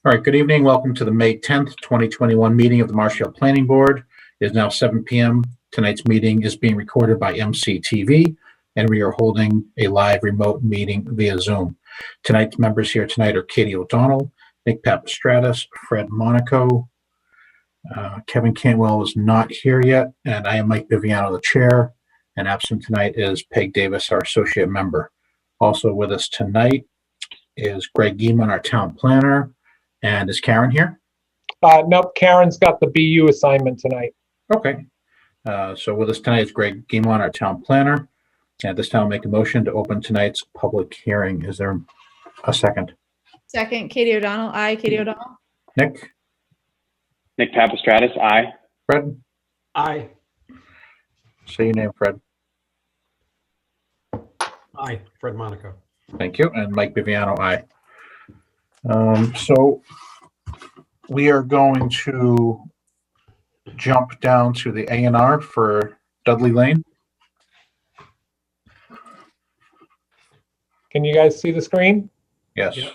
All right, good evening. Welcome to the May 10th, 2021 meeting of the Marshall Planning Board. It is now 7 p.m. Tonight's meeting is being recorded by MCTV, and we are holding a live remote meeting via Zoom. Tonight's members here tonight are Katie O'Donnell, Nick Papastratis, Fred Monaco. Kevin Cantwell is not here yet, and I am Mike Viviano, the chair, and absent tonight is Peg Davis, our associate member. Also with us tonight is Greg Geeman, our town planner. And is Karen here? Nope, Karen's got the BU assignment tonight. Okay. So with us tonight is Greg Geeman, our town planner. And at this time, I'll make a motion to open tonight's public hearing. Is there a second? Second, Katie O'Donnell. Aye, Katie O'Donnell. Nick? Nick Papastratis, aye. Fred? Aye. Say your name, Fred. Aye. Fred Monaco. Thank you. And Mike Viviano, aye. So we are going to jump down to the A&R for Dudley Lane. Can you guys see the screen? Yes. Yeah.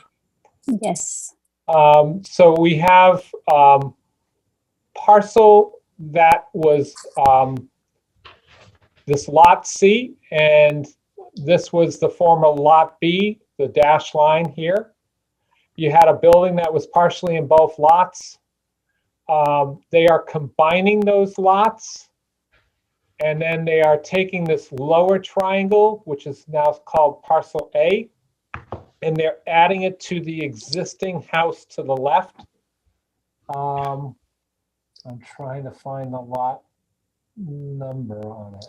Yes. So we have parcel that was this lot C, and this was the former lot B, the dashed line here. You had a building that was partially in both lots. They are combining those lots, and then they are taking this lower triangle, which is now called parcel A, and they're adding it to the existing house to the left. I'm trying to find the lot number on it.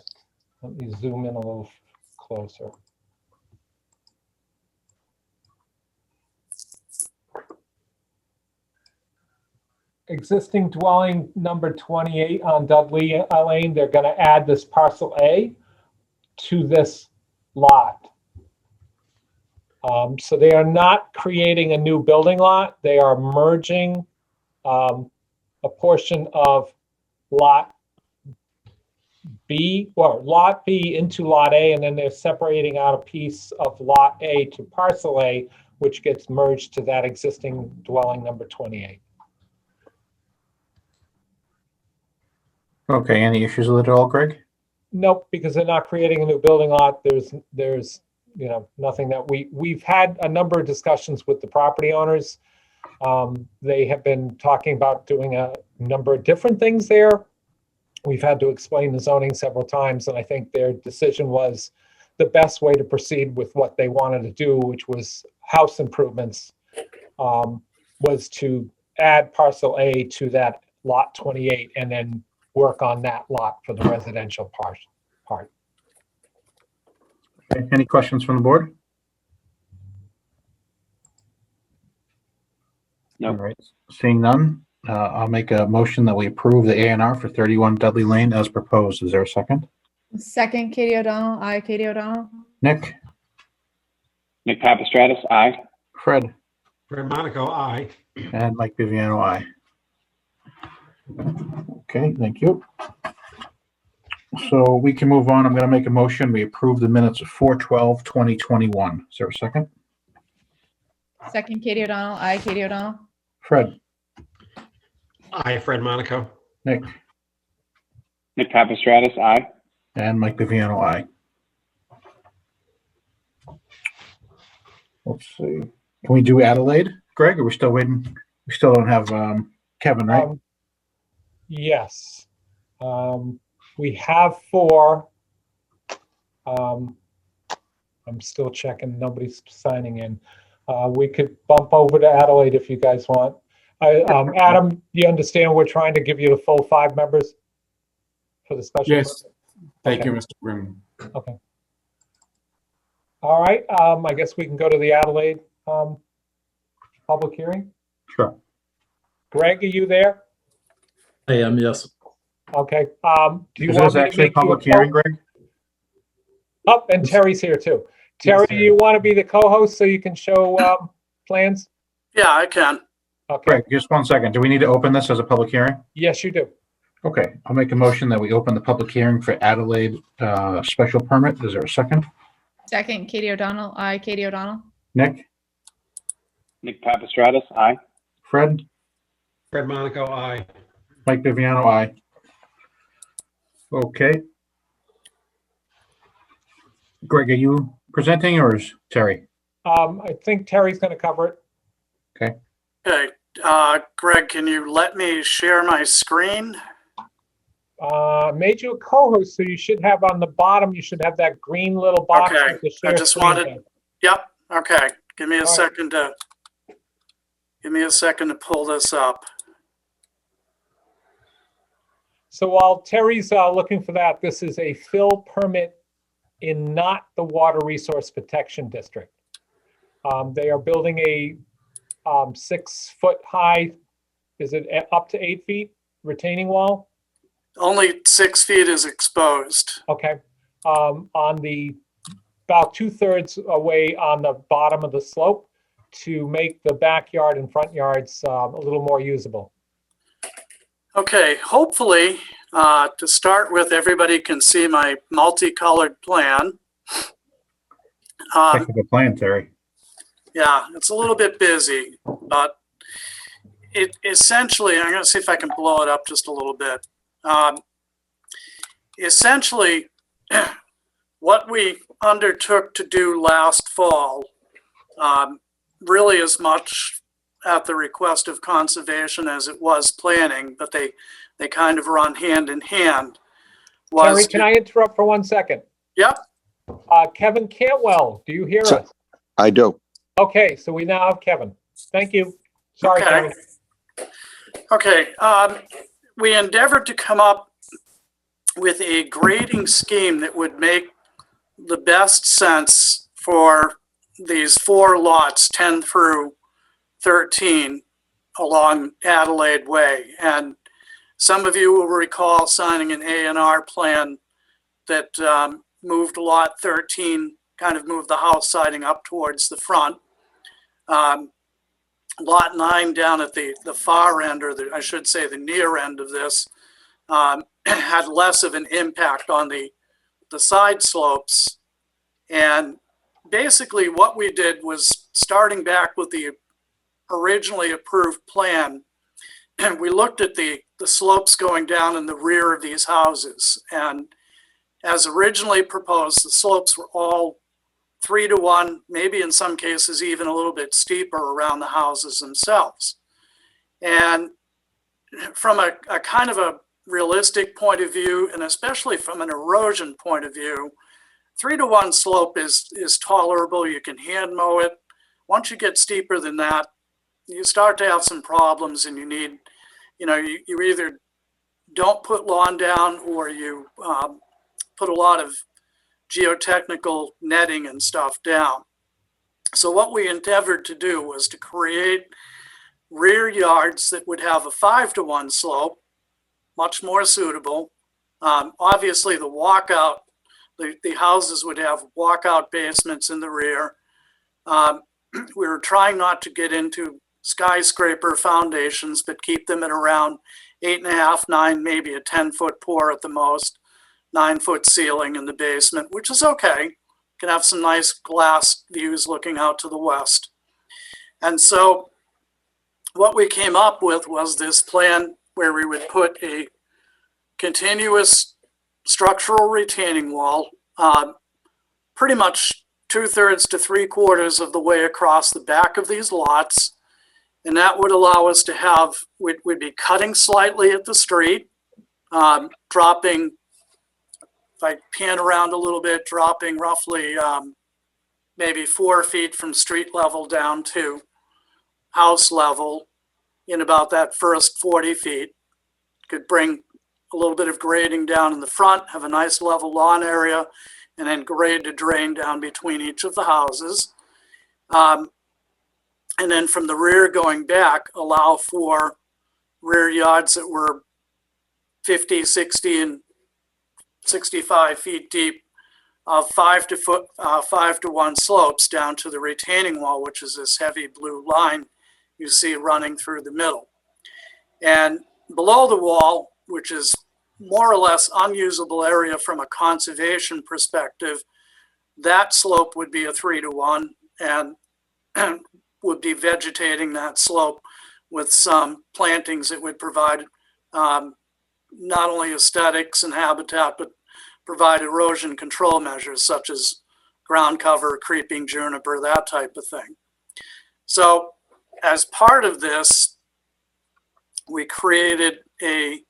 Let me zoom in a little closer. Existing dwelling number 28 on Dudley Lane, they're going to add this parcel A to this lot. So they are not creating a new building lot. They are merging a portion of lot B, or lot B into lot A, and then they're separating out a piece of lot A to parcel A, which gets merged to that existing dwelling number 28. Okay, any issues with it at all, Greg? Nope, because they're not creating a new building lot. There's nothing that we've had a number of discussions with the property owners. They have been talking about doing a number of different things there. We've had to explain the zoning several times, and I think their decision was the best way to proceed with what they wanted to do, which was house improvements, was to add parcel A to that lot 28 and then work on that lot for the residential part. Okay, any questions from the board? No. All right, seeing none, I'll make a motion that we approve the A&R for 31 Dudley Lane as proposed. Is there a second? Second, Katie O'Donnell. Aye, Katie O'Donnell. Nick? Nick Papastratis, aye. Fred? Fred Monaco, aye. And Mike Viviano, aye. Okay, thank you. So we can move on. I'm going to make a motion. We approve the minutes of 4/12/2021. Is there a second? Second, Katie O'Donnell. Aye, Katie O'Donnell. Fred? Aye. Fred Monaco. Nick? Nick Papastratis, aye. And Mike Viviano, aye. Let's see. Can we do Adelaide, Greg? Or are we still waiting? We still don't have Kevin, right? Yes. We have 4. I'm still checking. Nobody's signing in. We could bump over to Adelaide if you guys want. Adam, you understand we're trying to give you the full 5 members for the special? Yes. Thank Okay. you, Mr. Grimm. Okay. All right. I guess we can go to the Adelaide public hearing. Sure. Greg, are you there? I am, yes. Okay. Do you Is want this me to actually a make you public hearing, co- Greg? Oh, and Terry's here too. Terry, do you want to be the co-host so you can show plans? Yeah, I can. Okay. Greg, just 1 second. Do we need to open this as a public hearing? Yes, you do. Okay, I'll make a motion that we open the public hearing for Adelaide special permit. Is there a second? Second, Katie O'Donnell. Aye, Katie O'Donnell. Nick? Nick Papastratis, aye. Fred, Fred Monaco, aye. Mike Viviano, aye. Okay. Greg, are you presenting or is Terry? I think Terry's going to cover it. Okay, Greg, can you let me share my screen? Made you a co-host, so you should have on the bottom, you should have that green little box. Okay, with the I share just screen wanted- thing. Yep, okay, give me a All right. second to, pull this up. So while Terry's looking for that, this is a fill permit in not the Water Resource Protection District. They are building a 6-foot high, is it up to 8 feet retaining wall? Only 6 feet is exposed. Okay. On the, about 2/3 away on the bottom of the slope to make the backyard and front yards a little more usable. Okay, hopefully, to start with, everybody can see my multicolored plan. Heck of a plan, Terry. Yeah, it's a little bit busy, but it essentially, I'm going to see if I can blow it up just a little bit. Essentially, what we undertook to do last fall, really as much at the request of conservation as it was planning, but they kind of run hand in hand. Terry, can I interrupt for 1 second? Yep. Kevin Cantwell, do you hear So- us? I do. Okay, so we now have Kevin. Thank you. Sorry, Okay. Kevin. Okay, we endeavored to come up with a grading scheme that would make the best sense for these 4 lots, 10 through 13, along Adelaide Way. And some of you will recall signing an A&R plan that moved lot 13, kind of moved the house siding up towards the front. Lot 9 down at the far end, or I should say the near end of this, had less of an impact on the side slopes. And basically what we did was, starting back with the originally approved plan, we looked at the slopes going down in the rear of these houses. And as originally proposed, the slopes were all 3-to-1, maybe in some cases even a little bit steeper around the houses themselves. And from a kind of a realistic point of view, and especially from an erosion point of view, 3-to-1 slope is tolerable. You can hand mow it. Once you get steeper than that, you start to have some problems, and you need, you either don't put lawn down, or you put a lot of geotechnical netting and stuff down. So what we endeavored to do was to create rear yards that would have a 5-to-1 slope, much more suitable. Obviously the walkout, the houses would have walkout basements in the rear. We were trying not to get into skyscraper foundations, but keep them at around 8.5, 9, maybe a 10-foot pour at the most, 9-foot ceiling in the basement, which is okay. You can have some nice glass views looking out to the west. And so what we came up with was this plan where we would put a continuous structural retaining wall, pretty much 2/3 to 3/4 of the way across the back of these lots. And that would allow us to have, we'd be cutting slightly at the street, dropping, if I pan around a little bit, dropping roughly maybe 4 feet from street level down to house level in about that first 40 feet. Could bring a little bit of grading down in the front, have a nice level lawn area, and then grade to drain down between each of the houses. And then from the rear going back, allow for rear yards that were 50, 60, and 65 feet deep, of 5-to-1 slopes down to the retaining wall, which is this heavy blue line you see running through the middle. And below the wall, which is more or less unusable area from a conservation perspective, that slope would be a 3-to-1 and would be vegetating that slope with some plantings that would provide not only aesthetics and habitat, but provide erosion control measures such as ground cover, creeping juniper, that type of thing. So as part of this, we created a,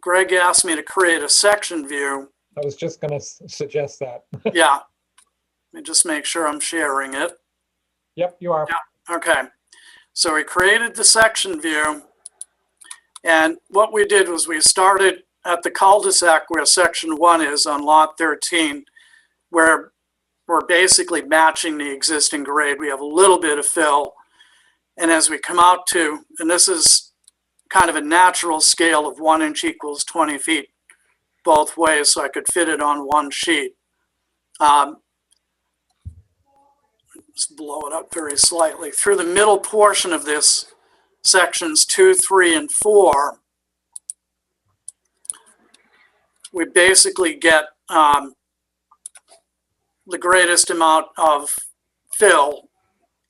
Greg asked me to create a section view. I was just going to suggest that. Yeah. Let me just make sure I'm sharing it. Yep, you are. Okay. So we created the section view. And what we did was we started at the cul-de-sac where section 1 is on lot 13, where we're basically matching the existing grade. We have a little bit of fill. And as we come out to, and this is kind of a natural scale of 1 inch equals 20 feet both ways, so I could fit it on one sheet. Just blow it up very slightly. Through the middle portion of this, sections 2, 3, and 4, we basically get the greatest amount of fill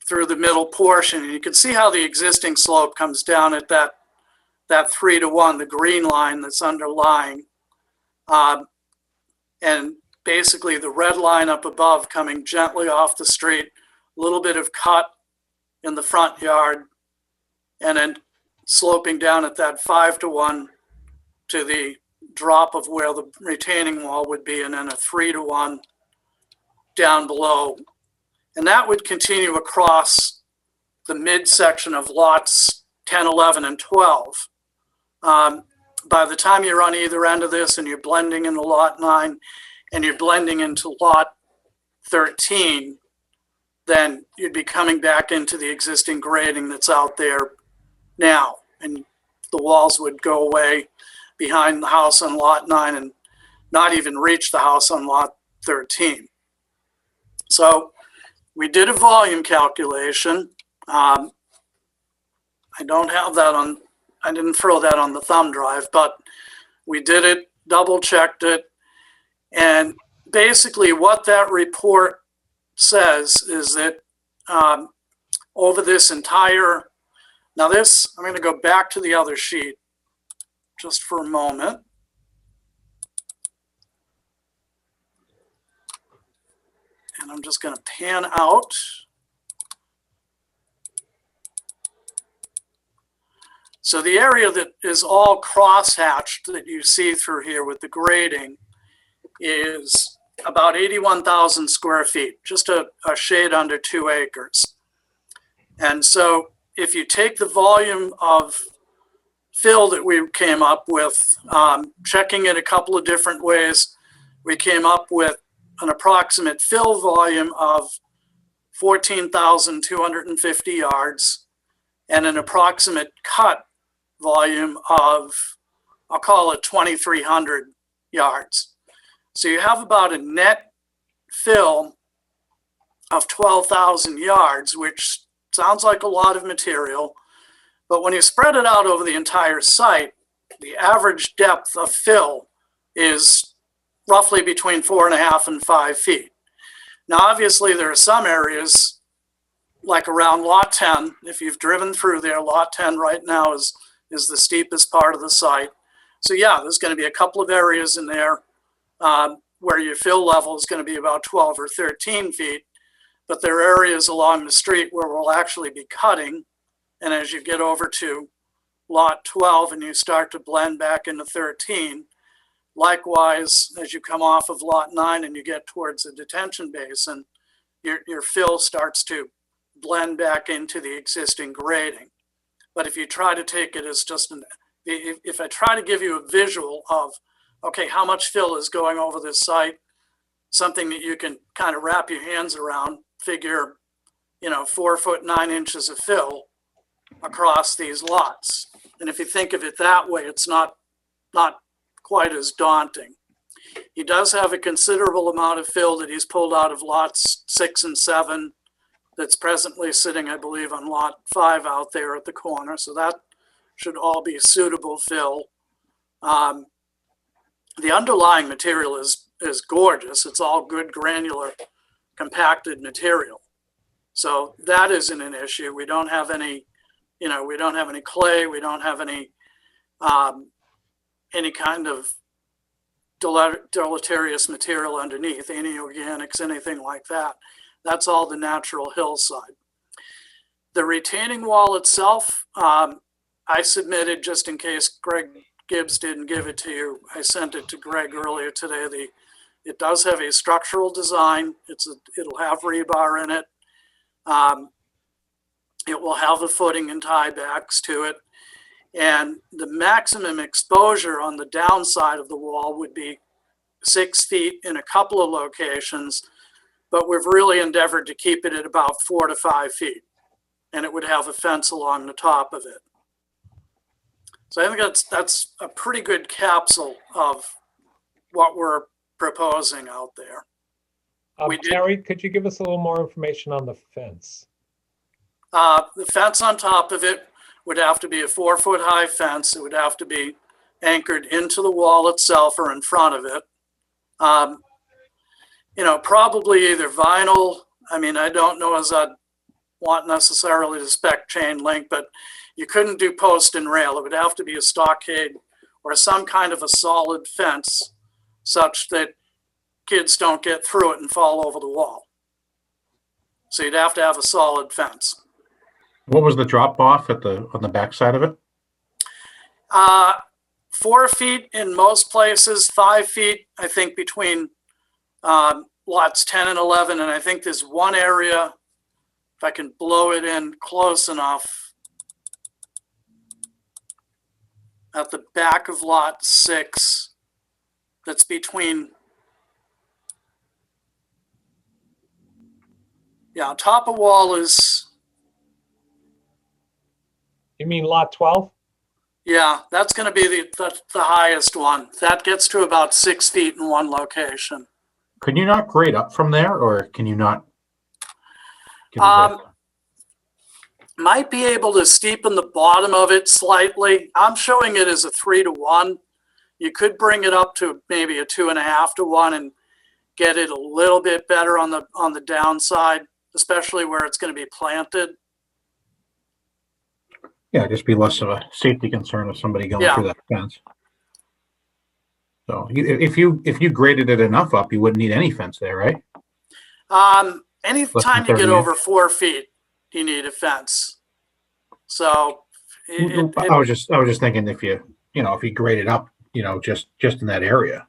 through the middle portion. And you can see how the existing slope comes down at that 3-to-1, the green line that's underlying. And basically the red line up above coming gently off the street, a little bit of cut in the front yard, and then sloping down at that 5-to-1 to the drop of where the retaining wall would be, and then a 3-to-1 down below. And that would continue across the midsection of lots 10, 11, and 12. By the time you're on either end of this and you're blending into lot 9 and you're blending into lot 13, then you'd be coming back into the existing grading that's out there now. And the walls would go away behind the house on lot 9 and not even reach the house on lot 13. So we did a volume calculation. I don't have that on, I didn't throw that on the thumb drive, but we did it, double checked it. And basically what that report says is that over this entire, now this, I'm going to go back to the other sheet just for a moment. And I'm just going to pan out. So the area that is all crosshatched that you see through here with the grading is about 81,000 square feet, just a shade under 2 acres. And so if you take the volume of fill that we came up with, checking it a couple of different ways, we came up with an approximate fill volume of 14,250 yards and an approximate cut volume of, I'll call it 2,300 yards. So you have about a net fill of 12,000 yards, which sounds like a lot of material, but when you spread it out over the entire site, the average depth of fill is roughly between 4.5 and 5 feet. Now, obviously, there are some areas, like around lot 10, if you've driven through there, lot 10 right now is the steepest part of the site. So yeah, there's going to be a couple of areas in there where your fill level is going to be about 12 or 13 feet, but there are areas along the street where we'll actually be cutting. And as you get over to lot 12 and you start to blend back into 13, likewise, as you come off of lot 9 and you get towards the detention basin, your fill starts to blend back into the existing grading. But if you try to take it as just if I try to give you a visual of, okay, how much fill is going over this site, something that you can kind of wrap your hands around, figure, 4 foot 9 inches of fill across these lots. And if you think of it that way, it's not quite as daunting. He does have a considerable amount of fill that he's pulled out of lots 6 and 7 that's presently sitting, I believe, on lot 5 out there at the corner. So that should all be suitable fill. The underlying material is gorgeous. It's all good granular compacted material. So that isn't an issue. We don't have any, we don't have any clay. We don't have any kind of deleterious material underneath, any organics, anything like that. That's all the natural hillside. The retaining wall itself, I submitted, just in case Greg Gibbs didn't give it to you, I sent it to Greg earlier today. It does have a structural design. It'll have rebar in it. It will have the footing and tiebacks to it. And the maximum exposure on the downside of the wall would be 6 feet in a couple of locations, but we've really endeavored to keep it at about 4 to 5 feet. And it would have a fence along the top of it. So I think that's a pretty good capsule of what we're proposing out there. We did- Terry, could you give us a little more information on the fence? The fence on top of it would have to be a 4-foot high fence. It would have to be anchored into the wall itself or in front of it. Probably either vinyl. I mean, I don't know as I'd want necessarily to spec chain link, but you couldn't do post and rail. It would have to be a stockade or some kind of a solid fence such that kids don't get through it and fall over the wall. So you'd have to have a solid fence. What was the drop off on the back side of it? 4 feet in most places, 5 feet, I think, between lots 10 and 11. And I think there's one area, if I can blow it in close enough, at the back of lot 6, that's between, top of wall is, You mean lot 12? that's going to be the highest one. That gets to about 6 feet in one location. Could you not grade up from there, or can you not? Might be able to steepen the bottom of it slightly. I'm showing it as a 3 to 1. You could bring it up to maybe a 2.5 to 1 and get it a little bit better on the downside, especially where it's going to be planted. Yeah, just be less of a safety concern of somebody going through that fence. So if you graded it enough up, you wouldn't need any fence there, right? Anytime you 30 get over 4 feet, you need a fence. So I was just thinking if you grade it up, just in that area,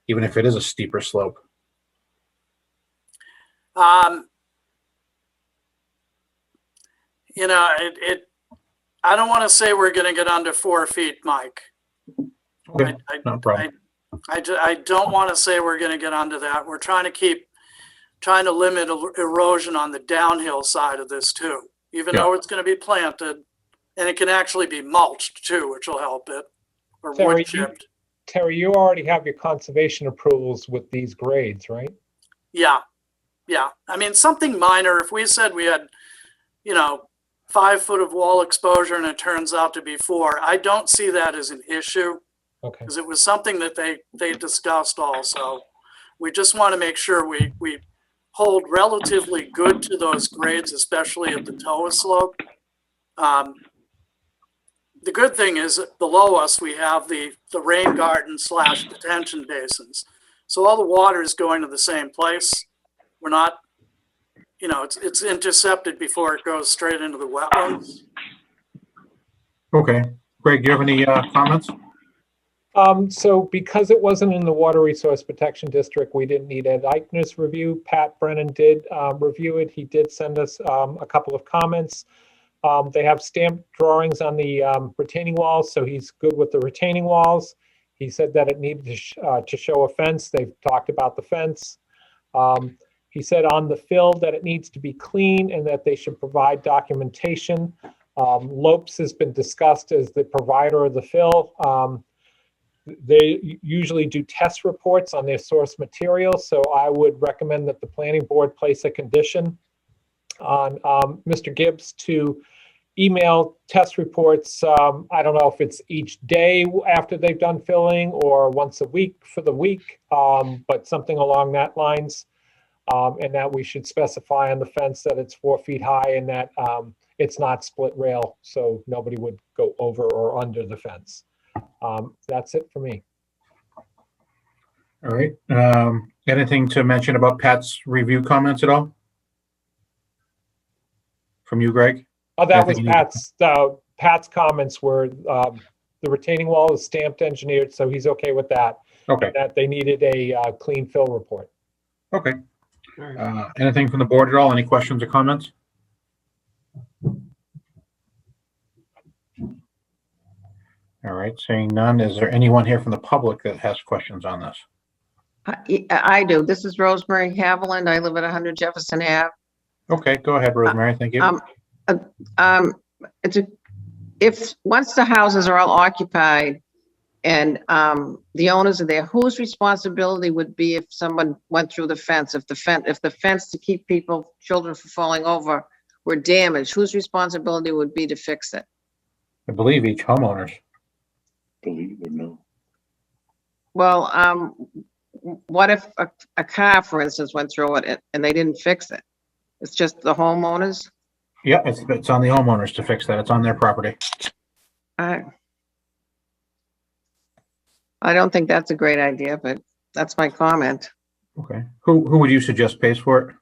even if it is a steeper slope. I don't want to say we're going to get under 4 feet, Mike. Okay, no problem. I don't want to say we're going to get under that. We're trying to limit erosion on the downhill side of this too, even though it's going to be planted, and it can actually be mulched too, which will help it, or wood chipped. Terry, you already have your conservation approvals with these grades, right? Yeah. I mean, something minor. If we said we had, 5 foot of wall exposure and it turns out to be 4, I don't see that as an issue. Okay. Because it was something that they discussed also. We just want to make sure we hold relatively good to those grades, especially at the TOA slope. The good thing is that below us, we have the rain garden / detention basins. So all the water is going to the same place. We're not, it's intercepted before it goes straight into the wetlands. Okay. Greg, do you have any comments? So because it wasn't in the Water Resource Protection District, we didn't need Ed Eichner's review. Pat Brennan did review it. He did send us a couple of comments. They have stamped drawings on the retaining walls, so he's good with the retaining walls. He said that it needed to show a fence. They've talked about the fence. He said on the fill that it needs to be clean and that they should provide documentation. Lopes has been discussed as the provider of the fill. They usually do test reports on their source material, so I would recommend that the planning board place a condition on Mr. Gibbs to email test reports. I don't know if it's each day after they've done filling or once a week for the week, but something along that lines. and that we should specify on the fence that it's 4 feet high and that it's not split rail, so nobody would go over or under the fence. That's it for me. All right. Anything to mention about Pat's review comments at all? From you, Greg? Oh, that was Anything you need- Pat's comments were, the retaining wall is stamped engineered, so he's okay with that. Okay, That they needed a clean fill report. okay. All right. Anything from the board at all? Any questions or comments? All right, seeing none, is there anyone here from the public that has questions on this? I do. This is Rosemary Haviland. I live at 100 Jefferson Ave. Okay, go ahead, Rosemary, thank you. Once the houses are all occupied and the owners are there, whose responsibility would be if someone went through the fence? If the fence to keep children from falling over were damaged, whose responsibility would be to fix it? I believe each homeowner's. Well, what if a car, for instance, went through it and they didn't fix it? It's just the homeowners? Yeah, it's on the homeowners to fix that. It's on their property. I don't think that's a great idea, but that's my comment. Okay, who would you suggest pays for it?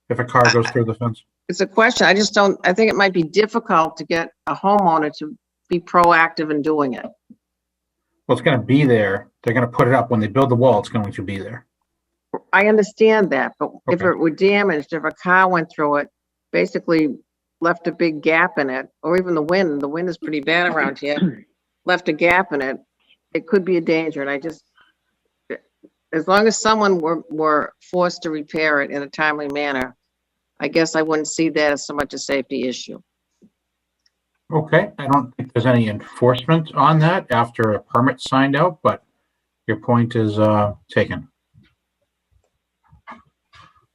If a car goes through the fence? It's a question. I think it might be difficult to get a homeowner to be proactive in doing it. Well, it's gonna be there. They're gonna put it up. When they build the wall, it's going to be there. I understand that, but if Okay. it were damaged, if a car went through it, basically left a big gap in it, or even the wind is pretty bad around here, left a gap in it, it could be a danger. And as long as someone were forced to repair it in a timely manner, I guess I wouldn't see that as so much a safety issue. Okay, I don't think there's any enforcement on that after a permit's signed out, but your point is taken.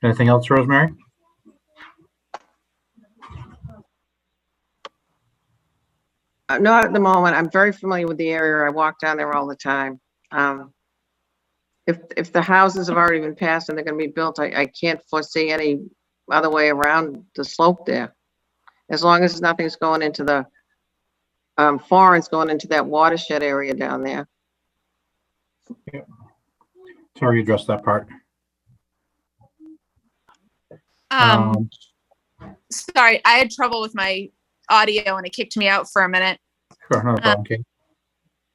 Anything else, Rosemary? Not at the moment. I'm very familiar with the area. I walk down there all the time. If the houses have already been passed and they're gonna be built, I can't foresee any other way around the slope there. As long as nothing's going into the, foreign's going into that watershed area down there. Sorry, you addressed that part. Sorry, I had trouble with my audio and it kicked me out for a minute, Sure, no problem, Kate.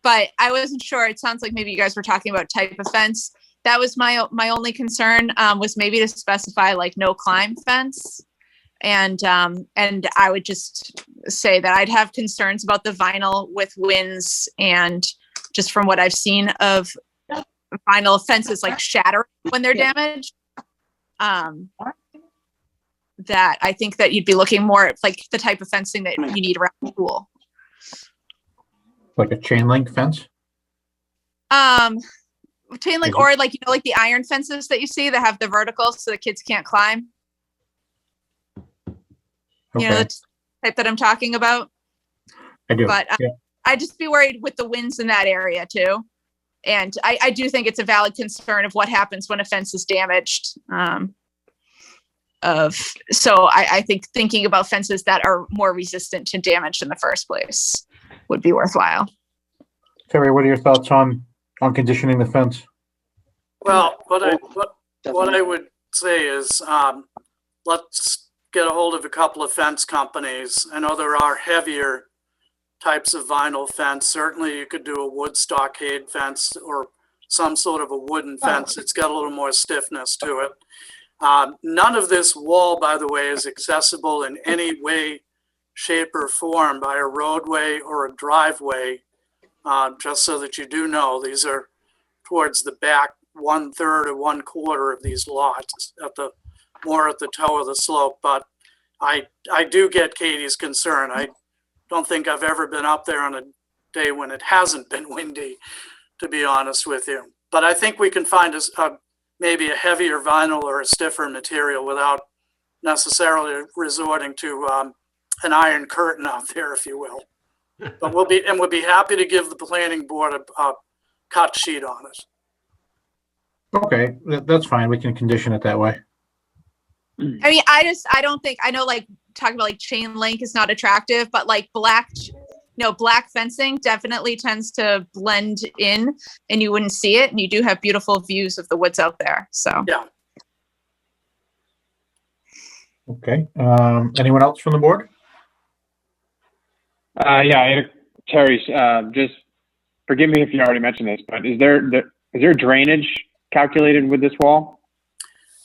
but I wasn't sure. It sounds like maybe you guys were talking about type of fence. That was my only concern, was maybe to specify like no climb fence. And I would just say that I'd have concerns about the vinyl with winds, and just from what I've seen of vinyl fences like shattering when they're damaged. That I think that you'd be looking more at like the type of fencing that you need around the pool. Like a chain link fence? Chain link, or like, like the iron fences that you see that have the vertical so the kids can't climb. You know, Okay, the type that I'm talking about. I do. But Yeah. I'd just be worried with the winds in that area too. And I do think it's a valid concern of what happens when a fence is damaged. So I think thinking about fences that are more resistant to damage in the first place would be worthwhile. Terry, what are your thoughts on conditioning the fence? Well, what I would say is, let's get a hold of a couple of fence companies. I know there are heavier types of vinyl fence. Certainly you could do a wood stockade fence or some sort of a wooden fence. It's got a little more stiffness to it. None of this wall, by the way, is accessible in any way, shape, or form by a roadway or a driveway. Just so that you do know, these are towards the back 1/3 or 1/4 of these lots more at the toe of the slope. But I do get Katie's concern. I don't think I've ever been up there on a day when it hasn't been windy, to be honest with you. But I think we can find maybe a heavier vinyl or a stiffer material without necessarily resorting to an iron curtain out there, if you will. But we'll be happy to give the planning board a cut sheet on it. Okay, that's fine. We can condition it that way. I mean, I don't think, I know like talking about like chain link is not attractive, but like black fencing definitely tends to blend in and you wouldn't see it. And you do have beautiful views of the woods out there. So. Yeah. Okay. Anyone else from the board? Yeah, Terry, just forgive me if you already mentioned this, but is there drainage calculated with this wall?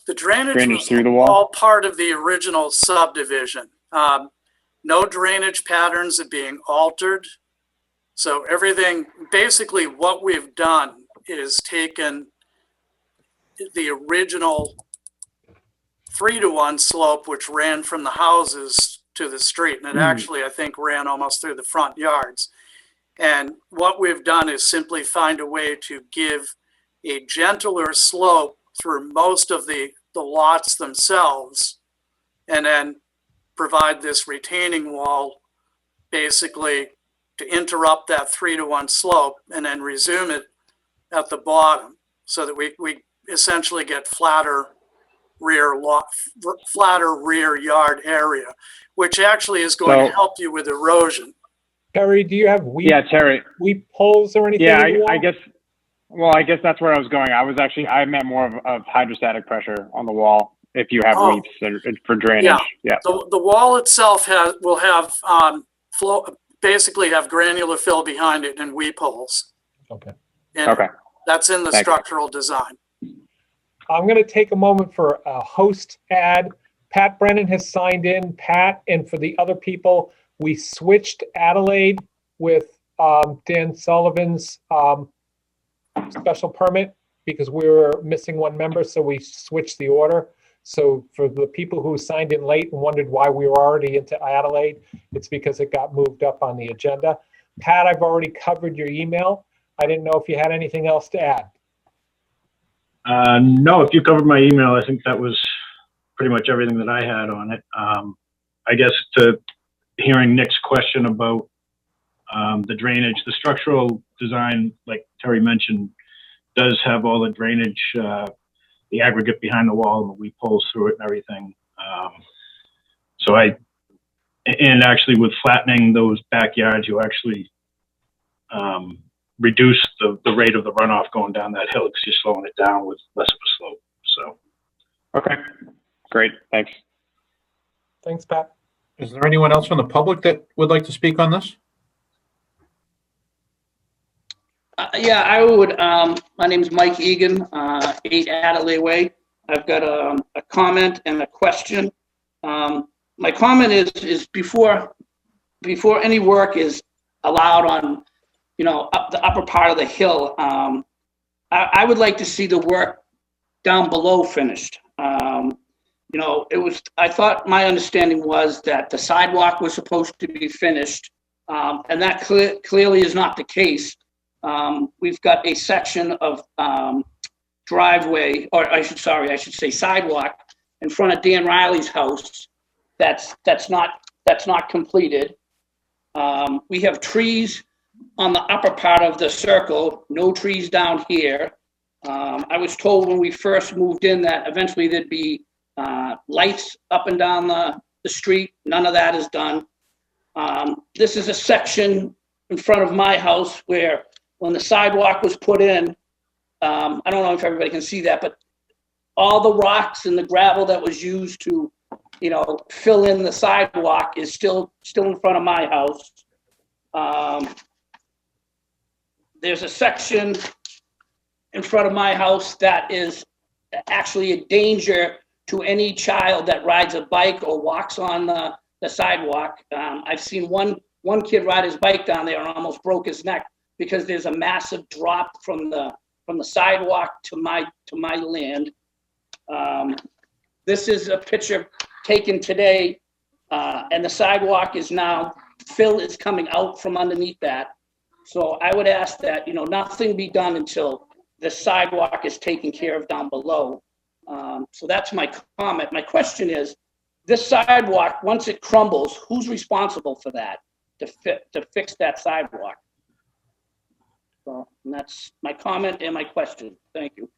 The drainage Drainage was through the wall? all part of the original subdivision. No drainage patterns are being altered. So everything, basically what we've done is taken the original 3-to-1 slope, which ran from the houses to the street. And it actually, I think, ran almost through the front yards. And what we've done is simply find a way to give a gentler slope through most of the lots themselves, and then provide this retaining wall basically to interrupt that 3-to-1 slope and then resume it at the bottom so that we essentially get flatter rear yard area, which actually is going to help you with erosion. Terry, do you have weep Terry. poles or anything? Yeah, in the wall? I guess that's where I was going. I meant more of hydrostatic pressure on the wall if you have weeps for drainage. Yeah. The wall itself will have basically have granular fill behind it and weep holes. Okay. And Okay. that's in the Thank you. structural design. I'm going to take a moment for a host ad. Pat Brennan has signed in. Pat, and for the other people, we switched Adelaide with Dan Sullivan's special permit because we were missing one member, so we switched the order. So for the people who signed in late and wondered why we were already into Adelaide, it's because it got moved up on the agenda. Pat, I've already covered your email. I didn't know if you had anything else to add. No, if you covered my email, I think that was pretty much everything that I had on it. I guess to hearing Nick's question about the drainage, the structural design, like Terry mentioned, does have all the drainage, the aggregate behind the wall, and the weep holes through it and everything. And actually with flattening those backyards, you actually reduce the rate of the runoff going down that hill because you're slowing it down with less of a slope. So. Okay. Great. Thanks. Thanks, Pat. Is there anyone else from the public that would like to speak on this? Yeah, I would. My name is Mike Egan, 8 Adelaide Way. I've got a comment and a question. My comment is before any work is allowed on, up the upper part of the hill, I would like to see the work down below finished. I thought my understanding was that the sidewalk was supposed to be finished, and that clearly is not the case. We've got a section of driveway, or I should say sidewalk in front of Dan Riley's house that's not completed. We have trees on the upper part of the circle, no trees down here. I was told when we first moved in that eventually there'd be lights up and down the street. None of that is done. This is a section in front of my house where when the sidewalk was put in, I don't know if everybody can see that, but all the rocks and the gravel that was used to, fill in the sidewalk is still in front of my house. There's a section in front of my house that is actually a danger to any child that rides a bike or walks on the sidewalk. I've seen one kid ride his bike down there and almost broke his neck because there's a massive drop from the sidewalk to my land. This is a picture taken today, and the sidewalk is now, fill is coming out from underneath that. So I would ask that, nothing be done until the sidewalk is taken care of down below. So that's my comment. My question is, this sidewalk, once it crumbles, who's responsible for that, to fix that sidewalk? So that's my comment and my question. Thank you.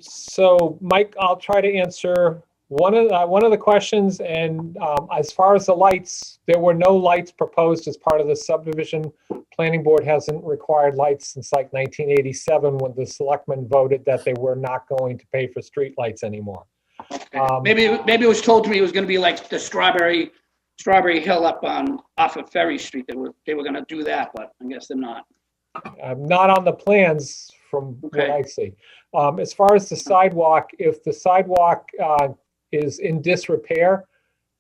So Mike, I'll try to answer One of the questions, and as far as the lights, there were no lights proposed as part of the subdivision. Planning board hasn't required lights since like 1987, when the selectmen voted that they were not going to pay for street lights anymore. Maybe it was told to me it was gonna be like the Strawberry Hill off of Ferry Street. They were gonna do that, but I guess they're not. Not on the plans from what Okay. I see. As far as the sidewalk, if the sidewalk is in disrepair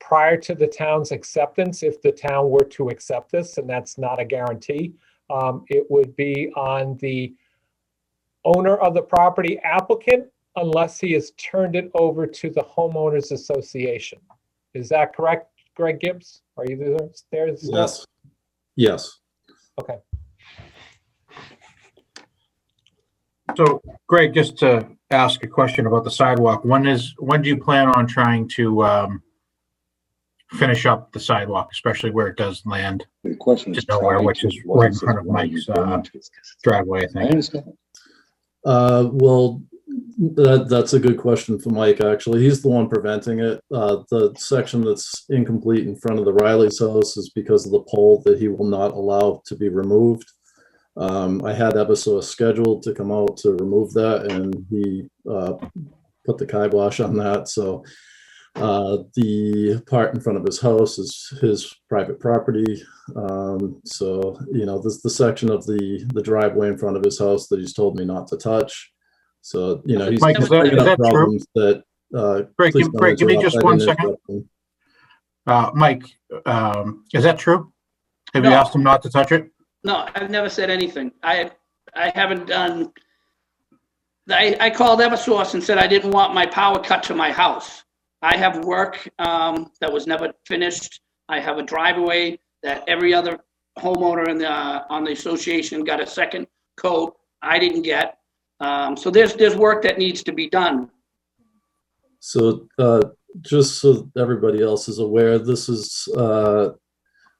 prior to the town's acceptance, if the town were to accept this, and that's not a guarantee, it would be on the owner of the property applicant, unless he has turned it over to the homeowners association. Is that correct, Greg Gibbs? Are you there? Yes. Yes. Okay. So Greg, just to ask a question about the sidewalk, when do you plan on trying to finish up the sidewalk, especially where it does land The question to is nowhere, trying which to- is right in front of why Mike's you don't- driveway, I I think. understand. Well, that's a good question for Mike, actually. He's the one preventing it. The section that's incomplete in front of the Riley's house is because of the pole that he will not allow to be removed. I had Eversource scheduled to come out to remove that, and he put the kibosh on that. So the part in front of his house is his private property. So, this the section of the driveway in front of his house that he's told me not to touch. So, he's Mike, is that bringing up true? problems that. Greg, please don't Greg, give me interrupt. just I one didn't second. interrupt him. Mike, is that true? Have you No. asked him not to touch it? No, I've never said anything. I haven't done, I called Eversource and said I didn't want my power cut to my house. I have work that was never finished. I have a driveway that every other homeowner on the association got a second coat. I didn't get. So there's work that needs to be done. So, just so everybody else is aware, this is,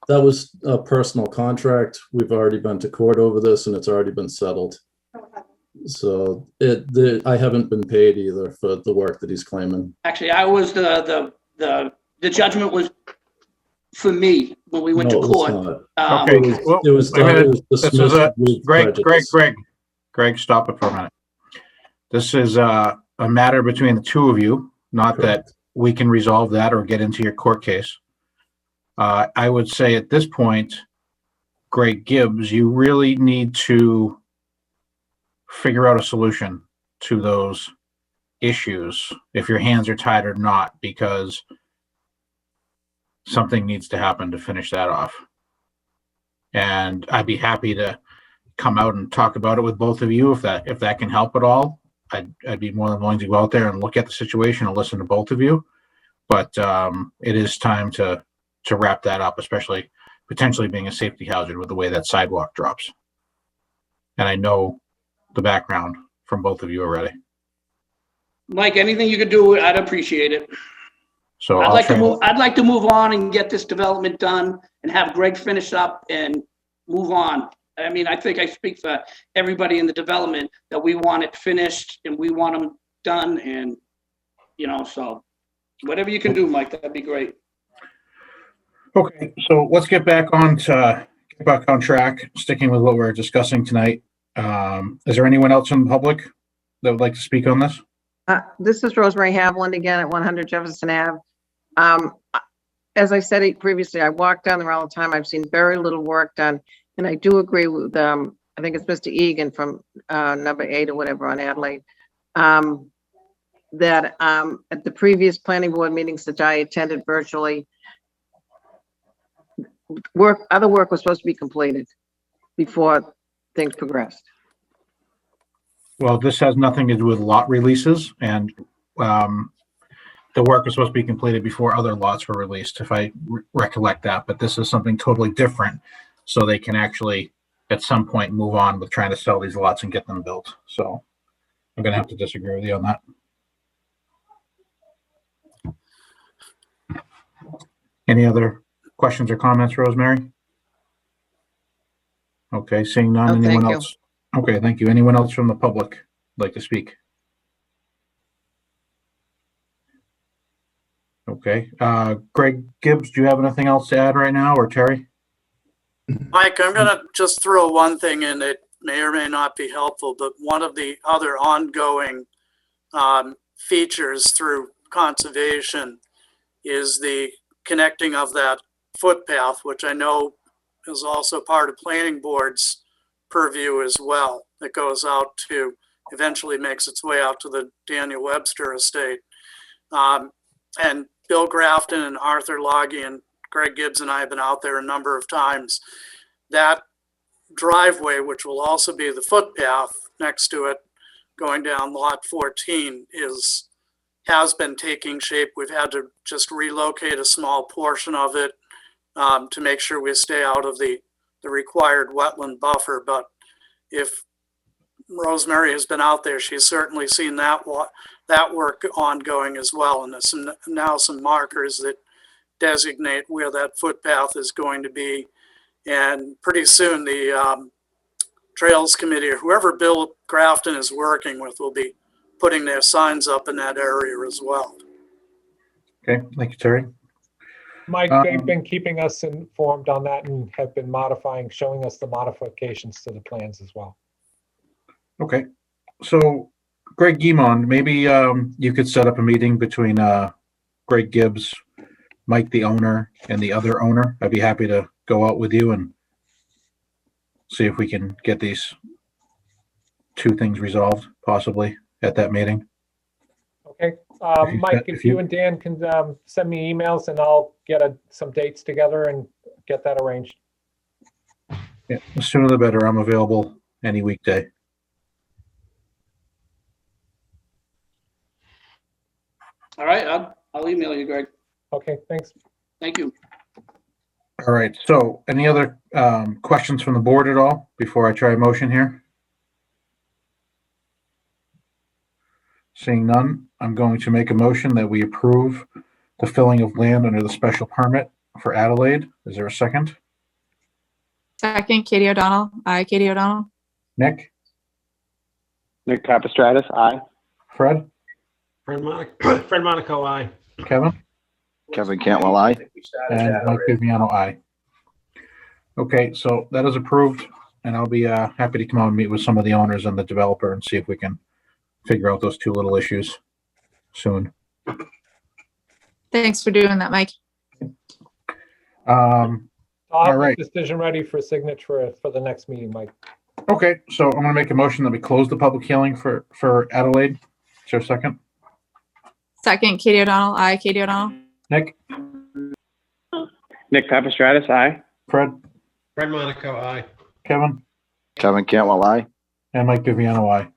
that was a personal contract. We've already been to court over this and it's already been settled. So I haven't been paid either for the work that he's claiming. Actually, I was the judgment was for me when we went No, to it was court. not. Okay, It was, well, it was, wait a minute. it was This is dismissed with Greg, stop it for a minute. This is a matter between the two of you, not that we can resolve that or get into your court case. I would say at this point, Greg Gibbs, you really need to figure out a solution to those issues, if your hands are tied or not, because something needs to happen to finish that off. And I'd be happy to come out and talk about it with both of you if that can help at all. I'd be more than willing to go out there and look at the situation and listen to both of you. But it is time to wrap that up, especially potentially being a safety hazard with the way that sidewalk drops. And I know the background from both of you already. Mike, anything you could do, I'd appreciate it. So I'd I'll like to move on and get this development done and have Greg finish up and move on. I mean, I think I speak for everybody in the development that we want it finished and we want them done, and so whatever you can do, Mike, that'd be great. Okay, so let's get back on track, sticking with what we're discussing tonight. Is there anyone else in the public that would like to speak on this? This is Rosemary Haviland again at 100 Jefferson Ave. As I said previously, I walk down there all the time. I've seen very little work done. And I do agree with, I think it's Mr. Egan from number 8 or whatever on Adelaide, that at the previous planning board meetings that I attended virtually, other work was supposed to be completed before things progressed. Well, this has nothing to do with lot releases, and the work was supposed to be completed before other lots were released, if I recollect that. But this is something totally different, so they can actually, at some point, move on with trying to sell these lots and get them built. So I'm going to have to disagree with you on that. Any other questions or comments, Rosemary? Okay, seeing none. No, thank Anyone you. else? Okay, thank you. Anyone else from the public like to speak? Okay. Greg Gibbs, do you have anything else to add right now, or Terry? Mike, I'm going to just throw one thing in that may or may not be helpful, but one of the other ongoing features through conservation is the connecting of that footpath, which I know is also part of planning board's purview as well. That goes out to, eventually makes its way out to the Daniel Webster estate. And Bill Grafton and Arthur Loggy and Greg Gibbs and I have been out there a number of times. That driveway, which will also be the footpath next to it, going down lot 14, has been taking shape. We've had to just relocate a small portion of it to make sure we stay out of the required wetland buffer. But if Rosemary has been out there, she's certainly seen that work ongoing as well. And there's now some markers that designate where that footpath is going to be. And pretty soon the Trails Committee, or whoever Bill Grafton is working with, will be putting their signs up in that area as well. Okay, thank you, Terry. Mike, they've been keeping us informed on that and have been showing us the modifications to the plans as well. Okay, so Greg Guimond, maybe you could set up a meeting between Greg Gibbs, Mike, the owner, and the other owner. I'd be happy to go out with you and see if we can get these two things resolved, possibly at that meeting. Okay, you Mike, set- if if you- you and Dan can send me emails and I'll get some dates together and get that arranged. Yeah, the sooner the better. I'm available any weekday. All right, I'll email you, Greg. Okay, thanks. Thank you. All right, so any other questions from the board at all before I try a motion here? Seeing none, I'm going to make a motion that we approve the filling of land under the special permit for Adelaide. Is there a second? Second, Katie O'Donnell. Aye, Katie O'Donnell. Nick? Nick Papastratus, aye. Fred? Fred Monaco, aye. Kevin? Kevin Cantwell, aye. And Mike Viviano, aye. Okay, so that is approved, and I'll be happy to come out and meet with some of the owners and the developer and see if we can figure out those two little issues soon. Thanks for doing that, Mike. I'll All have right. the decision ready for signature for the next meeting, Mike. Okay, so I'm gonna make a motion that we close the public hearing for Adelaide. Is there a second? Second, Katie O'Donnell. Aye, Katie O'Donnell. Nick? Nick Papastratus, aye. Fred? Fred Monaco, aye. Kevin? Kevin Cantwell, aye. And Mike Viviano, aye.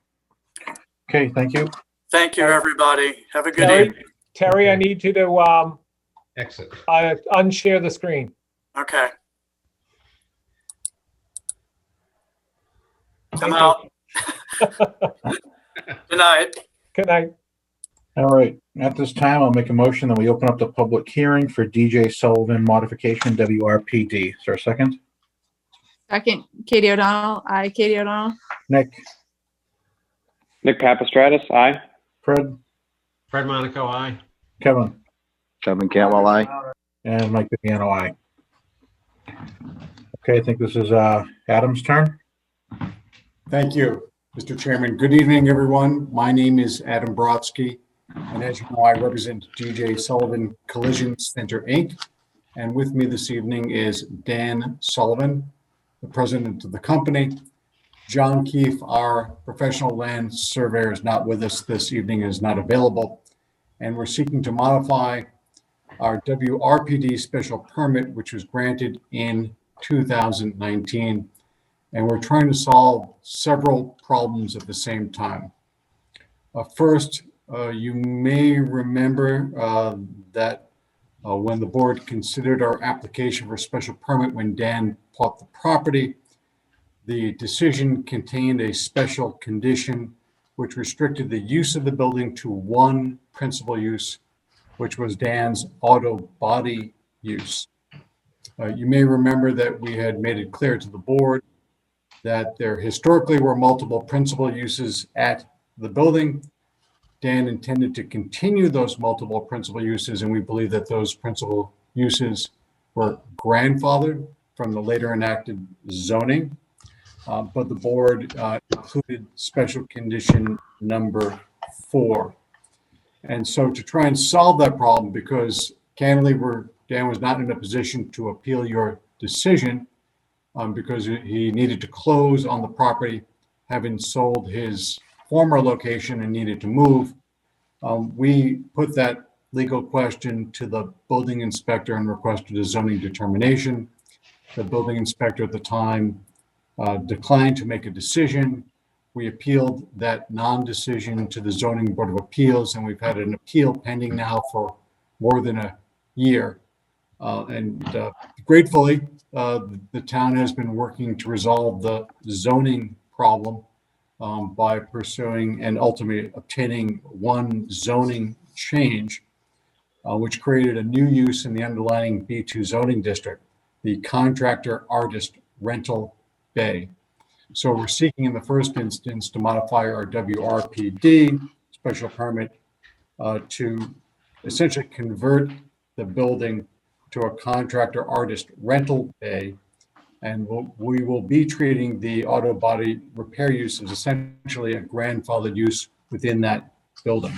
Okay, thank you. Thank you, everybody. Have a good Terry, evening. Terry, I need you to Exit. unshare the screen. Okay. I'm out. Good night. Good night. All right, at this time, I'll make a motion that we open up the public hearing for DJ Sullivan modification WRPD. Is there a second? Second, Katie O'Donnell. Aye, Katie O'Donnell. Nick? Nick Papastratus, aye. Fred? Fred Monaco, aye. Kevin? Kevin Cantwell, aye. And Mike Viviano, aye. Okay, I think this is Adam's turn. Thank you, Mr. Chairman. Good evening, everyone. My name is Adam Brodsky, and as you know, I represent DJ Sullivan Collision Center, Inc. And with me this evening is Dan Sullivan, the president of the company. John Keefe, our professional land surveyor, is not with us this evening, is not available. And we're seeking to modify our WRPD special permit, which was granted in 2019. And we're trying to solve several problems at the same time. First, you may remember that when the board considered our application for a special permit when Dan bought the property, the decision contained a special condition which restricted the use of the building to one principal use, which was Dan's auto body use. You may remember that we had made it clear to the board that there historically were multiple principal uses at the building, Dan intended to continue those multiple principal uses, and we believe that those principal uses were grandfathered from the later enacted zoning. But the board included special condition number 4. And so to try and solve that problem, because candidly, Dan was not in a position to appeal your decision because he needed to close on the property, having sold his former location and needed to move. We put that legal question to the building inspector and requested a zoning determination. The building inspector at the time declined to make a decision. We appealed that non-decision to the Zoning Board of Appeals, and we've had an appeal pending now for more than a year. Gratefully, the town has been working to resolve the zoning problem by pursuing and ultimately obtaining one zoning change, which created a new use in the underlying B2 zoning district, the contractor artist rental bay. So we're seeking in the first instance to modify our WRPD special permit to essentially convert the building to a contractor artist rental bay. And we will be treating the auto body repair use as essentially a grandfathered use within that building.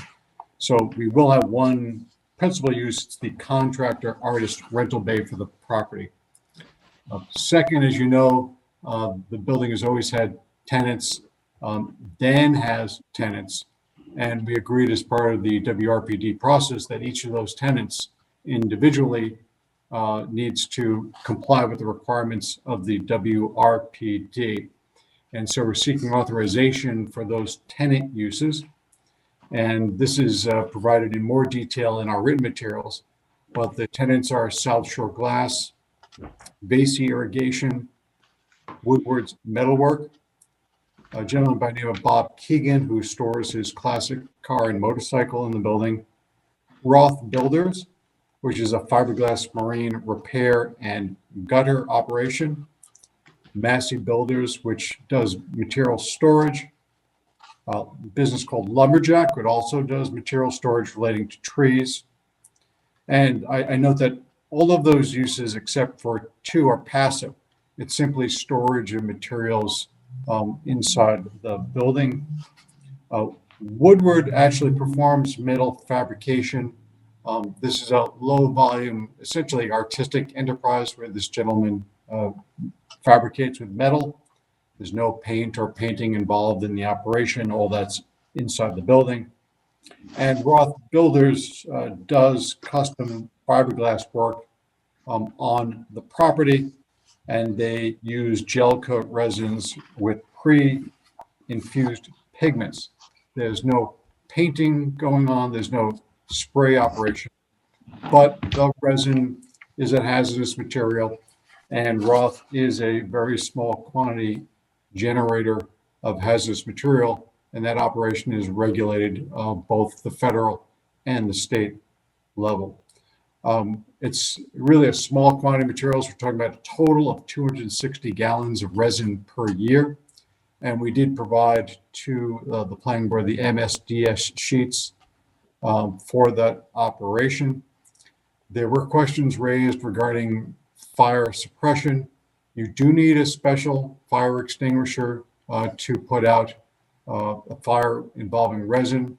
So we will have one principal use, it's the contractor artist rental bay for the property. Second, as you know, the building has always had tenants. Dan has tenants, and we agreed as part of the WRPD process that each of those tenants individually needs to comply with the requirements of the WRPD. And so we're seeking authorization for those tenant uses. And this is provided in more detail in our written materials, but the tenants are South Shore Glass, Vasey Irrigation, Woodward's Metalwork, a gentleman by the name of Bob Keegan, who stores his classic car and motorcycle in the building, Roth Builders, which is a fiberglass marine repair and gutter operation, Massey Builders, which does material storage, a business called Lumberjack, which also does material storage relating to trees. And I note that all of those uses, except for 2, are passive. It's simply storage of materials inside the building. Woodward actually performs metal fabrication. This is a low volume, essentially artistic enterprise where this gentleman fabricates with metal. There's no paint or painting involved in the operation. All that's inside the building. And Roth Builders does custom fiberglass work on the property, and they use gel coat resins with pre-infused pigments. There's no painting going on. There's no spray operation, but the resin is a hazardous material, and Roth is a very small quantity generator of hazardous material, and that operation is regulated both the federal and the state level. It's really a small quantity of materials. We're talking about a total of 260 gallons of resin per year. And we did provide to the planning board the MSDS sheets for that operation. There were questions raised regarding fire suppression. You do need a special fire extinguisher to put out a fire involving resin.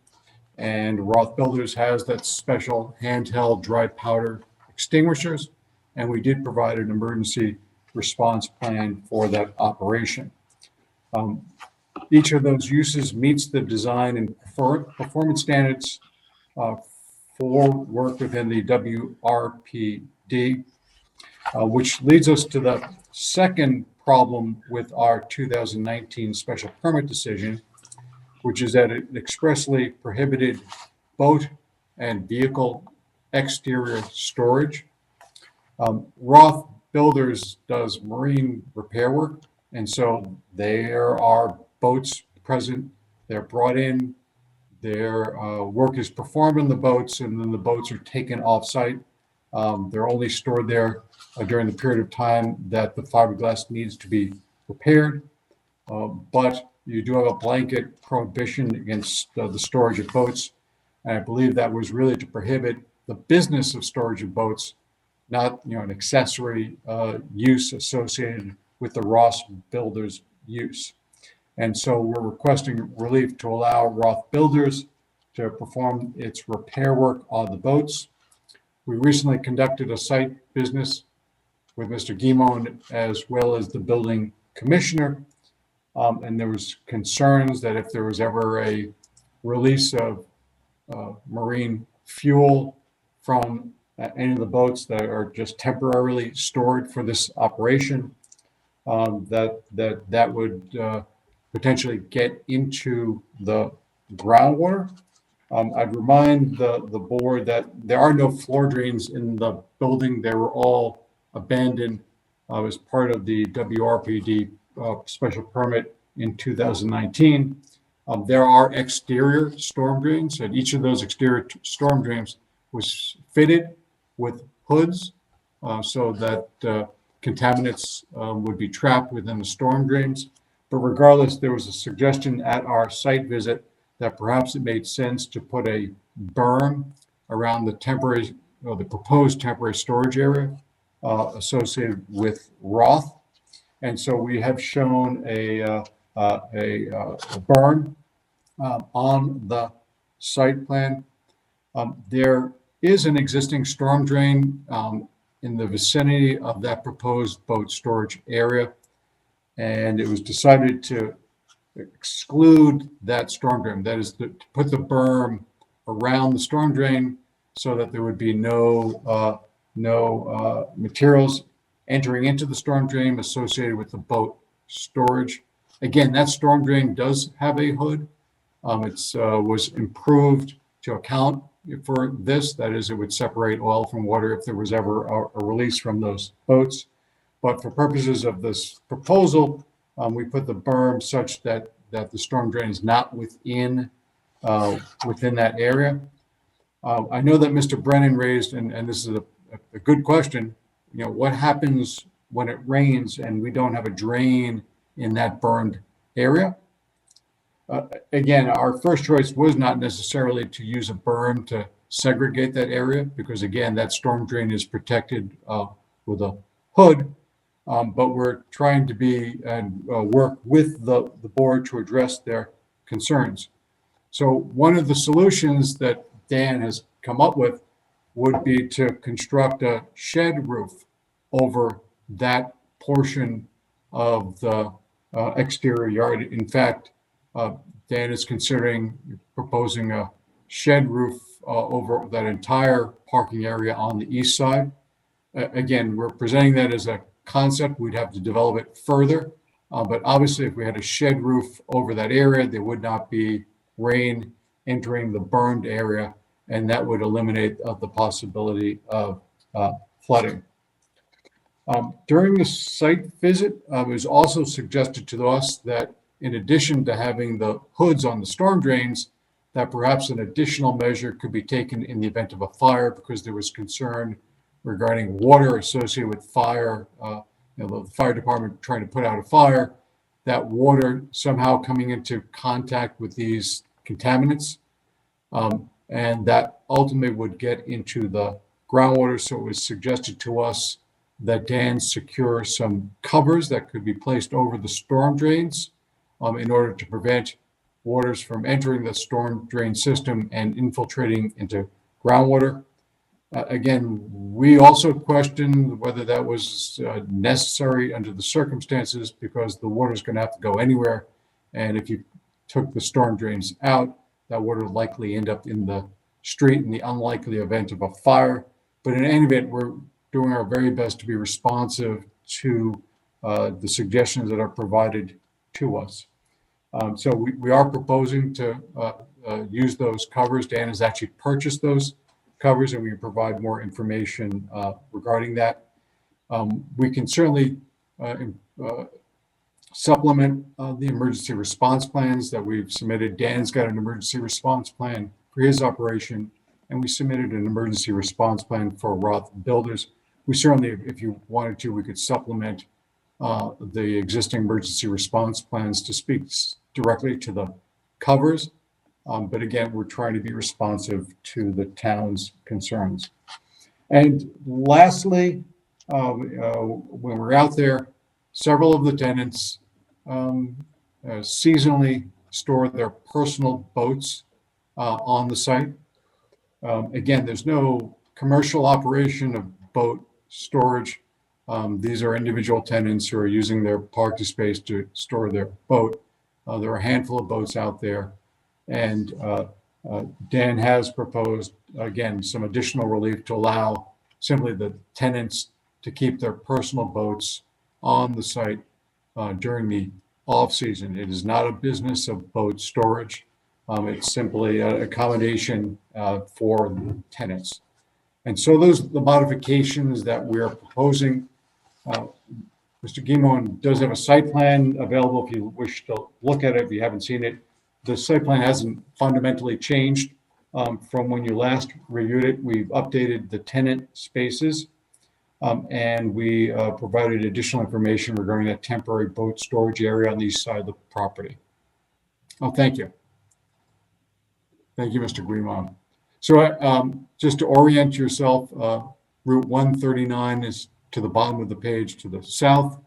And Roth Builders has that special handheld dry powder extinguishers. And we did provide an emergency response plan for that operation. Each of those uses meets the design and performance standards for work within the WRPD, which leads us to the second problem with our 2019 special permit decision, which is that it expressly prohibited boat and vehicle exterior storage. Roth Builders does marine repair work, and so there are boats present. They're brought in, their work is performed on the boats, and then the boats are taken off-site. They're only stored there during the period of time that the fiberglass needs to be repaired. But you do have a blanket prohibition against the storage of boats. And I believe that was really to prohibit the business of storage of boats, not, an accessory use associated with the Ross Builders use. And so we're requesting relief to allow Roth Builders to perform its repair work on the boats. We recently conducted a site business with Mr. Guimond as well as the building commissioner. And there was concerns that if there was ever a release of marine fuel from any of the boats that are just temporarily stored for this operation, that would potentially get into the groundwater. I'd remind the board that there are no floor drains in the building. They were all abandoned as part of the WRPD special permit in 2019. There are exterior storm drains, and each of those exterior storm drains was fitted with hoods so that contaminants would be trapped within the storm drains. But regardless, there was a suggestion at our site visit that perhaps it made sense to put a berm around the proposed temporary storage area associated with Roth. And so we have shown a berm on the site plan. There is an existing storm drain in the vicinity of that proposed boat storage area. And it was decided to exclude that storm drain. That is to put the berm around the storm drain so that there would be no materials entering into the storm drain associated with the boat storage. Again, that storm drain does have a hood. It was improved to account for this. That is, it would separate oil from water if there was ever a release from those boats. But for purposes of this proposal, we put the berm such that the storm drain is not within that area. I know that Mr. Brennan raised, and this is a good question, what happens when it rains and we don't have a drain in that burned area? Again, our first choice was not necessarily to use a berm to segregate that area because, again, that storm drain is protected with a hood. But we're trying to be and work with the board to address their concerns. So one of the solutions that Dan has come up with would be to construct a shed roof over that portion of the exterior yard. In fact, Dan is proposing a shed roof over that entire parking area on the east side. Again, we're presenting that as a concept. We'd have to develop it further. But obviously, if we had a shed roof over that area, there would not be rain entering the burned area, and that would eliminate the possibility of flooding. During the site visit, it was also suggested to us that in addition to having the hoods on the storm drains, that perhaps an additional measure could be taken in the event of a fire because there was concern regarding water associated with fire, the fire department trying to put out a fire, that water somehow coming into contact with these contaminants, and that ultimately would get into the groundwater. So it was suggested to us that Dan secure some covers that could be placed over the storm drains in order to prevent waters from entering the storm drain system and infiltrating into groundwater. Again, we also questioned whether that was necessary under the circumstances because the water is going to have to go anywhere. And if you took the storm drains out, that water would likely end up in the street in the unlikely event of a fire. But in any event, we're doing our very best to be responsive to the suggestions that are provided to us. So we are proposing to use those covers. Dan has actually purchased those covers, and we can provide more information regarding that. We can certainly supplement the emergency response plans that we've submitted. Dan's got an emergency response plan for his operation, and we submitted an emergency response plan for Roth Builders. We certainly, if you wanted to, we could supplement the existing emergency response plans to speak directly to the covers. But again, we're trying to be responsive to the town's concerns. And lastly, when we're out there, several of the tenants seasonally store their personal boats on the site. Again, there's no commercial operation of boat storage. These are individual tenants who are using their parking space to store their boat. There are a handful of boats out there. And Dan has proposed, again, some additional relief to allow simply the tenants to keep their personal boats on the site during the off-season. It is not a business of boat storage. It's simply an accommodation for tenants. And so those are the modifications that we're proposing. Mr. Guimond does have a site plan available if you wish to look at it, if you haven't seen it. The site plan hasn't fundamentally changed from when you last reviewed it. We've updated the tenant spaces and we provided additional information regarding that temporary boat storage area on the east side of the property. Oh, thank you. Thank you, Mr. Guimond. So just to orient yourself, Route 139 is to the bottom of the page to the south.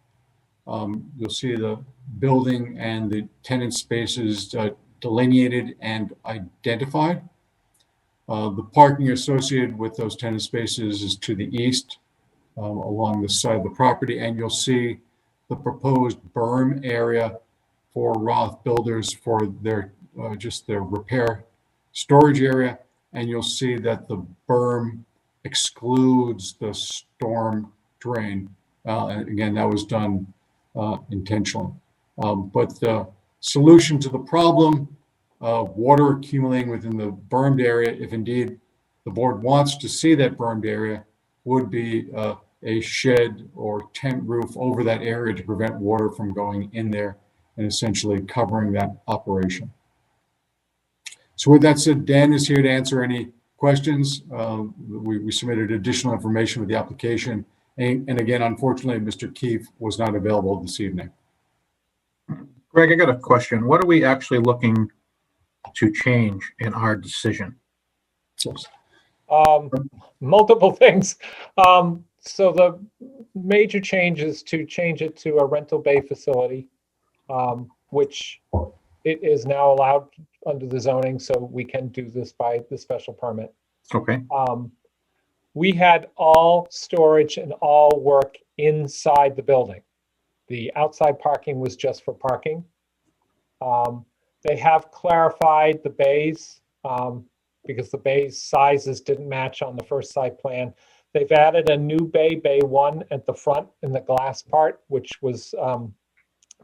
You'll see the building and the tenant spaces delineated and identified. The parking associated with those tenant spaces is to the east along the side of the property, and you'll see the proposed berm area for Roth Builders for their just their repair storage area, and you'll see that the berm excludes the storm drain. And again, that was done intentionally. But the solution to the problem of water accumulating within the bermed area, if indeed the board wants to see that bermed area, would be a shed or tent roof over that area to prevent water from going in there and essentially covering that operation. So with that said, Dan is here to answer any questions. We submitted additional information with the application. And again, unfortunately, Mr. Keefe was not available this evening. Greg, I got a question. What are we actually looking to change in our decision? Multiple things. So the major change is to change it to a rental bay facility, which it is now allowed under the zoning, so we can do this by the special permit. Okay. We had all storage and all work inside the building. The outside parking was just for parking. They have clarified the bays because the bays sizes didn't match on the first site plan. They've added a new bay, bay 1 at the front in the glass part, which was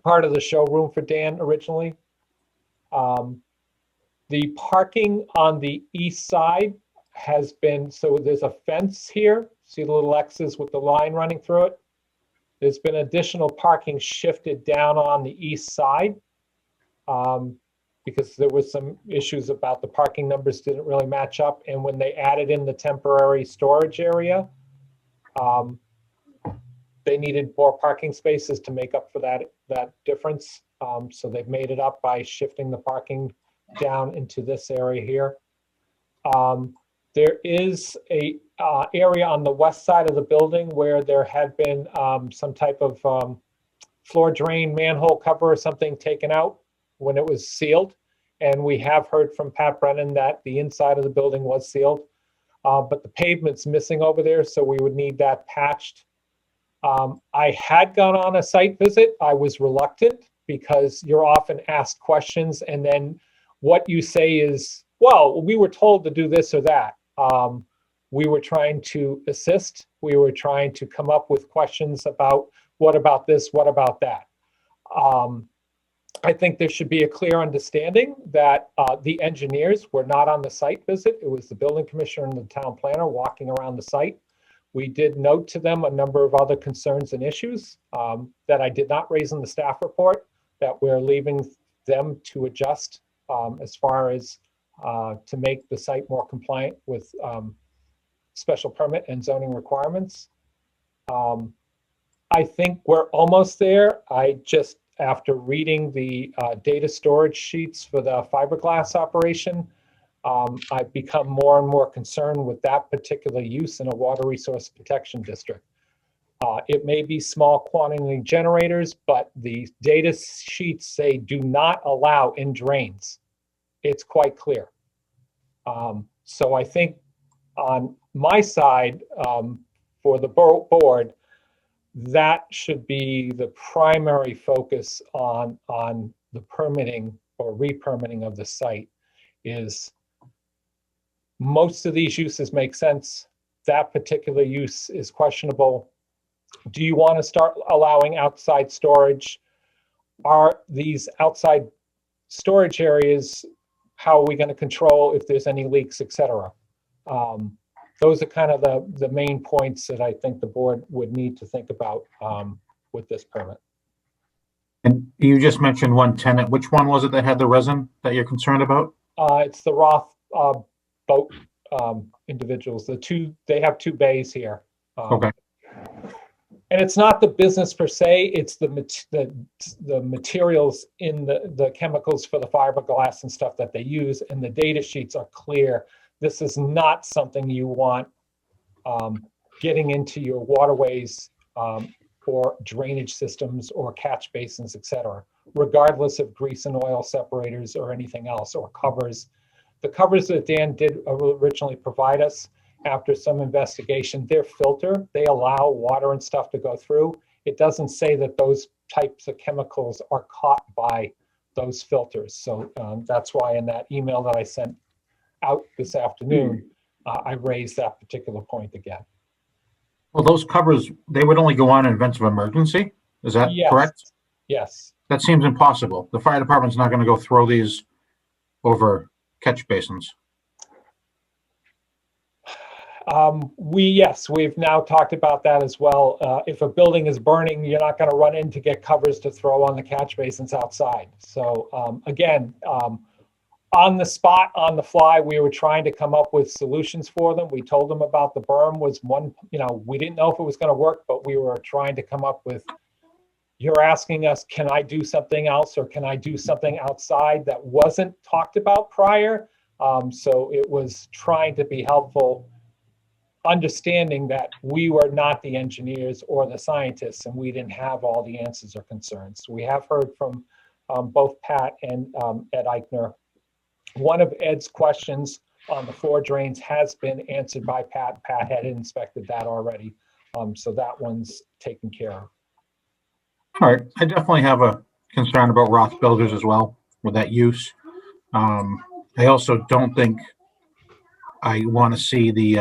part of the showroom for Dan originally. The parking on the east side has been, so there's a fence here. See the little X's with the line running through it? There's been additional parking shifted down on the east side because there was some issues about the parking numbers didn't really match up. And when they added in the temporary storage area, they needed more parking spaces to make up for that difference. So they've made it up by shifting the parking down into this area here. There is a area on the west side of the building where there had been some type of floor drain manhole cover or something taken out when it was sealed. And we have heard from Pat Brennan that the inside of the building was sealed, but the pavement's missing over there, so we would need that patched. I had gone on a site visit. I was reluctant because you're often asked questions and then what you say is, well, we were told to do this or that. We were trying to assist. We were trying to come up with questions about what about this, what about that. I think there should be a clear understanding that the engineers were not on the site visit. It was the building commissioner and the town planner walking around the site. We did note to them a number of other concerns and issues that I did not raise in the staff report that we're leaving them to adjust as far as to make the site more compliant with special permit and zoning requirements. I think we're almost there. I just after reading the data storage sheets for the fiberglass operation, I've become more and more concerned with that particular use in a water resource protection district. It may be small quantity generators, but the data sheets say do not allow in drains. It's quite clear. So I think on my side, for the board, that should be the primary focus on the permitting or re-permitting of the site. Is most of these uses make sense. That particular use is questionable. Do you want to start allowing outside storage? Are these outside storage areas, how are we going to control if there's any leaks, et cetera? Those are kind of the main points that I think the board would need to think about with this permit. And you just mentioned one tenant. Which one was it that had the resin that you're concerned about? It's the Roth boat individuals. They have two bays here. Okay. And it's not the business per se, it's the materials in the chemicals for the fiberglass and stuff that they use, and the data sheets are clear. This is not something you want getting into your waterways or drainage systems or catch basins, et cetera, regardless of grease and oil separators or anything else, or covers. The covers that Dan did originally provide us, after some investigation, their filter, they allow water and stuff to go through. It doesn't say that those types of chemicals are caught by those filters. So that's why in that email that I sent out this afternoon, I raised that particular point again. Well, those covers, they would only go on in events of emergency. Is that correct? Yes. That seems impossible. The fire department's not going to go throw these over catch basins. We've now talked about that as well. If a building is burning, you're not going to run in to get covers to throw on the catch basins outside. So again, on the spot, on the fly, we were trying to come up with solutions for them. We told them about the berm was one, we didn't know if it was going to work, but we were trying to come up with, you're asking us, can I do something else or can I do something outside that wasn't talked about prior? So it was trying to be helpful, understanding that we were not the engineers or the scientists and we didn't have all the answers or concerns. We have heard from both Pat and Ed Eichner. One of Ed's questions on the floor drains has been answered by Pat. Pat had inspected that already. So that one's taken care of. All right. I definitely have a concern about Roth builders as well with that use. I also don't think I want to see the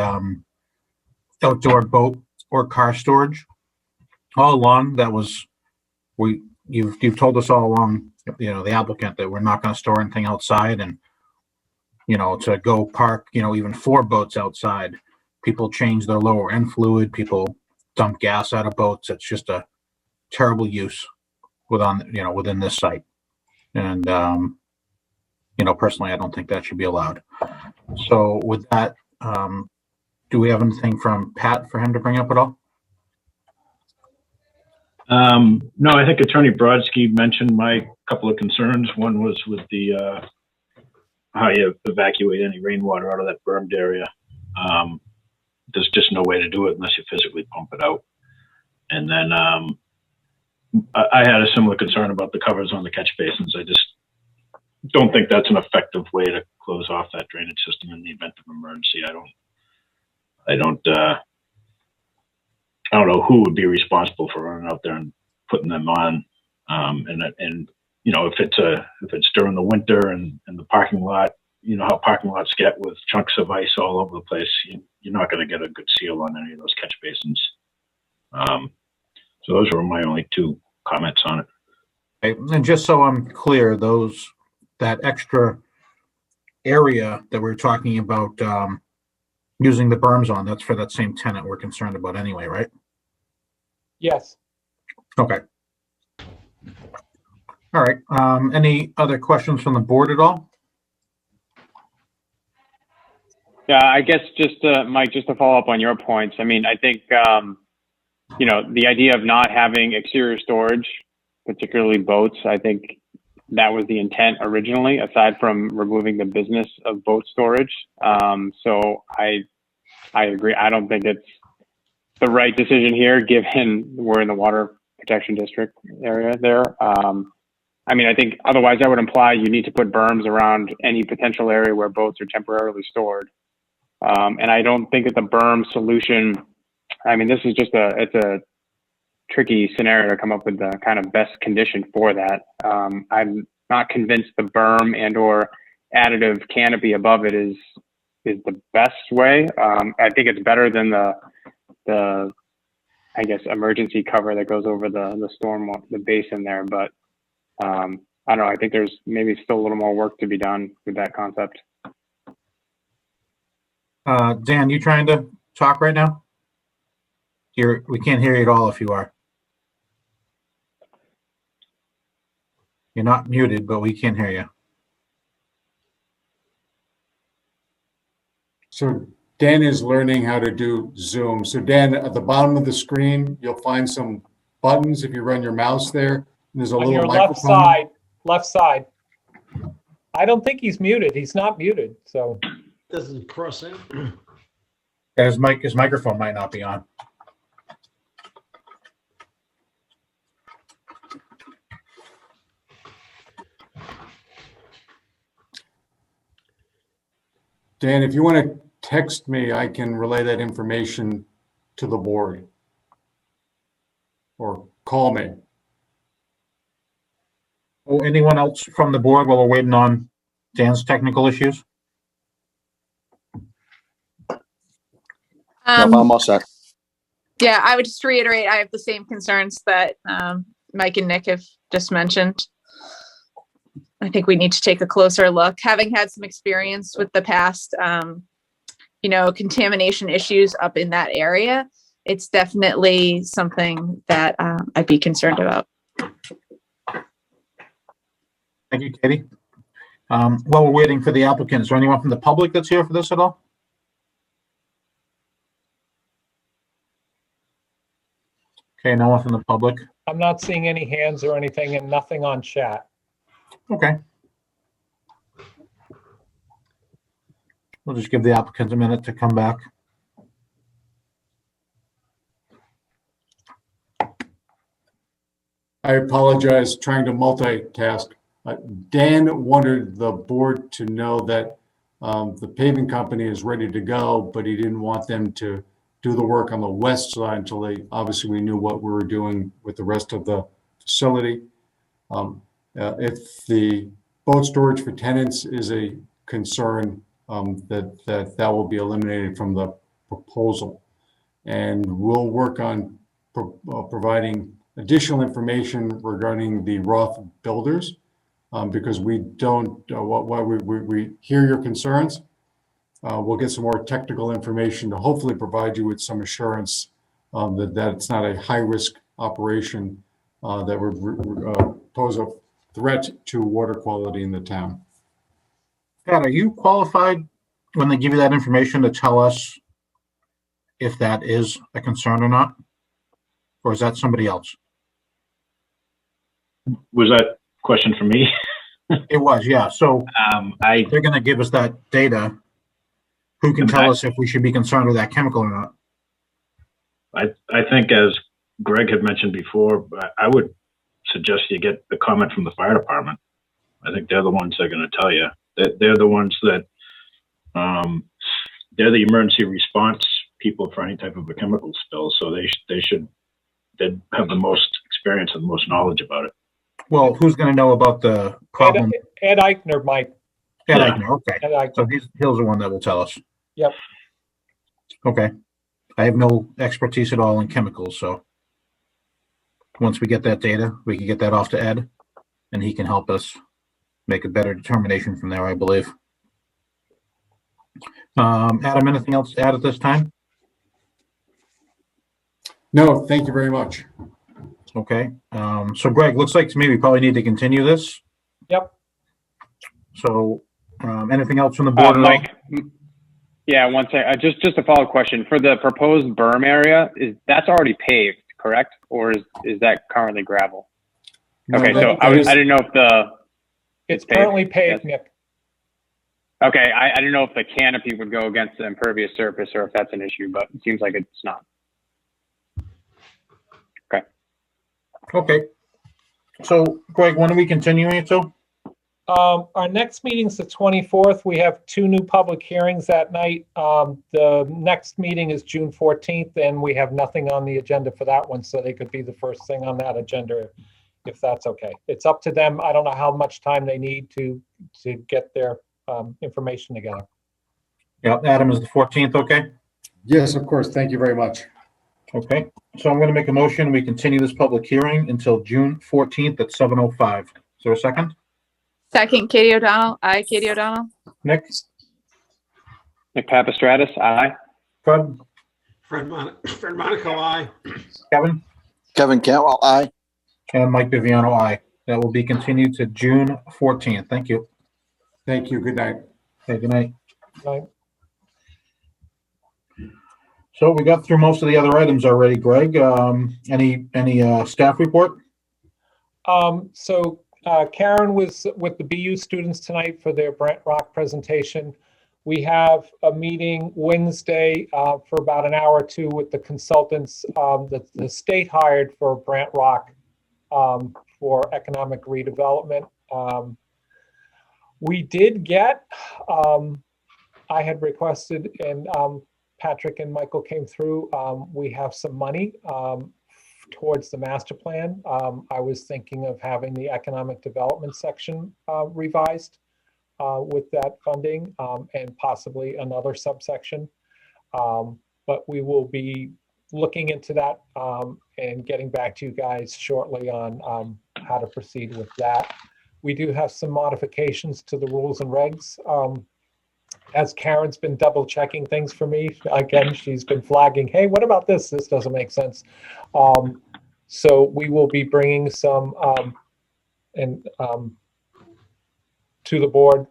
outdoor boat or car storage. All along, that was, you've told us all along, the applicant, that we're not going to store anything outside, and to go park, even 4 boats outside. People change their lower end fluid. People dump gas out of boats. It's just a terrible use within this site. And, personally, I don't think that should be allowed. So with that, do we have anything from Pat for him to bring up at all? No, I think Attorney Brodsky mentioned my couple of concerns. One was with the how you evacuate any rainwater out of that bermed area. There's just no way to do it unless you physically pump it out. And then I had a similar concern about the covers on the catch basins. I just don't think that's an effective way to close off that drainage system in the event of emergency. I don't know who would be responsible for running out there and putting them on. If it's during the winter and the parking lot, how parking lots get with chunks of ice all over the place, you're not going to get a good seal on any of those catch basins. So those were my only 2 comments on it. Okay. And just so I'm clear, that extra area that we're talking about using the berms on, that's for that same tenant we're concerned about anyway, right? Yes. Okay. All right. Any other questions from the board at all? Yeah, I guess just Mike, just to follow up on your points. I mean, I think, the idea of not having exterior storage particularly boats. I think that was the intent originally, aside from removing the business of boat storage. So I agree. I don't think it's the right decision here, given we're in the water protection district area there. I mean, I think otherwise that would imply you need to put berms around any potential area where boats are temporarily stored. And I don't think that the berm solution, I mean, this is just it's a tricky scenario to come up with the kind of best condition for that. I'm not convinced the berm and or additive canopy above it is the best way. I think it's better than the I guess emergency cover that goes over the storm, the basin there. But I don't know. I think there's maybe still a little more work to be done with that concept. Dan, you trying to talk right now? We can't hear you at all if you are. You're not muted, but we can't hear you. So Dan is learning how to do Zoom. So Dan, at the bottom of the screen, you'll find some buttons if you run your mouse there. And there's a On little your microphone. left side. I don't think he's muted. He's not muted, so. Doesn't cross in. His microphone might not be on. Dan, if you want to text me, I can relay that information to the board. Or call me. Oh, anyone else from the board while we're waiting on Dan's technical issues? Nope, I'm all set. Yeah, I would just reiterate, I have the same concerns that Mike and Nick have just mentioned. I think we need to take a closer look. Having had some experience with the past, contamination issues up in that area, it's definitely something that I'd be concerned about. Thank you, Katie. While we're waiting for the applicant, is there anyone from the public that's here for this at all? Okay, no one from the public. I'm not seeing any hands or anything and nothing on chat. Okay. We'll just give the applicant a minute to come back. I apologize, trying to multitask. Dan wanted the board to know that the paving company is ready to go, but he didn't want them to do the work on the west side until obviously we knew what we were doing with the rest of the facility. If the boat storage for tenants is a concern, that will be eliminated from the proposal. And we'll work on providing additional information regarding the Roth builders, because we don't, while we hear your concerns, we'll get some more technical information to hopefully provide you with some assurance that it's not a high-risk operation that would pose a threat to water quality in the town. Pat, are you qualified when they give you that information to tell us if that is a concern or not? Or is that somebody else? Was that question for me? It was, yeah. So they're going to give us that data. Who can tell us if we should be concerned with that chemical or not? I think, as Greg had mentioned before, I would suggest you get the comment from the fire department. I think they're the ones that are going to tell you. They're the ones that, they're the emergency response people for any type of a chemical spill. So they'd have the most experience and the most knowledge about it. Well, who's going to know about the problem? Ed Eichner might. Ed Eichner, okay. Ed Eichner. So he's the one that will tell us. Yep. Okay. I have no expertise at all in chemicals, so once we get that data, we can get that off to Ed, and he can help us make a better determination from there, I believe. Adam, anything else to add at this time? No, thank you very much. Okay. So Greg, looks like to me we probably need to continue this. Yep. So anything else from the board? Mike, yeah, one second. Just a follow-up question. For the proposed berm area, that's already paved, correct? Or is that currently gravel? Okay, so that- I didn't know if It's paved, currently paved, yes. Nick. okay, I didn't know if the canopy would go against the impervious surface or if that's an issue, but it seems like it's not. Okay. So Greg, when are we continuing it to? Our next meeting's the 24th. We have 2 new public hearings that night. The next meeting is June 14th, and we have nothing on the agenda for that one, so they could be the first thing on that agenda, if that's okay. It's up to them. I don't know how much time they need to get their information together. Yeah, Adam, is the 14th okay? Yes, of course. Thank you very much. Okay, so I'm going to make a motion. We continue this public hearing until June 14th at 7:05. Is there a second? Second, Katie O'Donnell. Aye, Katie O'Donnell. Nick? Nick Papastratus, aye. Fred? Fred Monaco, aye. Kevin? Kevin Cantwell, aye. And Mike Viviano, aye. That will be continued to June 14th. Thank you. Thank you. Good night. Okay, good night. Right? So we got through most of the other items already, Greg. Any staff report? Karen was with the BU students tonight for their Brent Rock presentation. We have a meeting Wednesday for about an hour or 2 with the consultants that the state hired for Brant Rock for economic redevelopment. We did get, I had requested, and Patrick and Michael came through, we have some money towards the master plan. I was thinking of having the economic development section revised with that funding and possibly another subsection. But we will be looking into that and getting back to you guys shortly on how to proceed with that. We do have some modifications to the rules and regs. As Karen's been double checking things for me, again, she's been flagging, hey, what about this? This doesn't make sense. So we will be bringing some to the board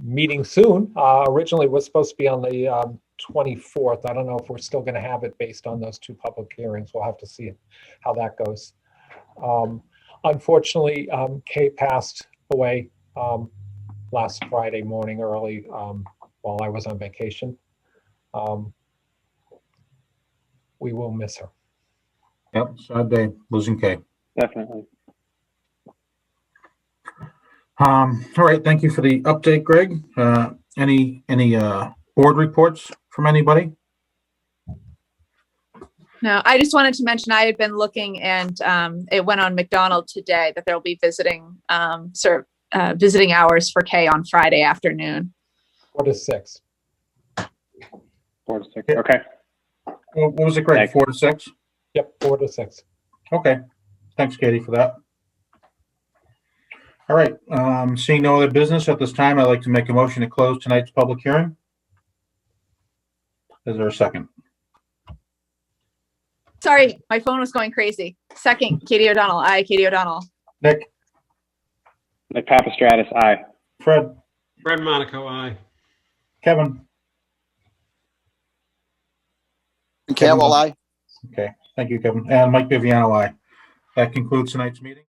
meeting soon. Originally, it was supposed to be on the 24th. I don't know if we're still going to have it based on those 2 public hearings. We'll have to see how that goes. Unfortunately, Kay passed away last Friday morning early while I was on vacation. We will miss her. Yep, sad day, losing Kay. Definitely. All right, thank you for the update, Greg. Any board reports from anybody? No, I just wanted to mention I had been looking and it went on McDonald today that there'll be visiting visiting hours for Kay on Friday afternoon. 4 to 6. 4 to 6, okay. What was it, Greg? Thanks. 4 to 6? Yep, 4 to 6. Okay, thanks, Katie, for that. All right, seeing no other business at this time, I'd like to make a motion to close tonight's public hearing. Is there a second? Sorry, my phone was going crazy. Second, Katie O'Donnell. Aye, Katie O'Donnell. Nick? Nick Papastratus, aye. Fred? Fred Monaco, aye. Kevin? Cantwell, aye. Okay, thank you, Kevin. And Mike Viviano, aye. That concludes tonight's meeting.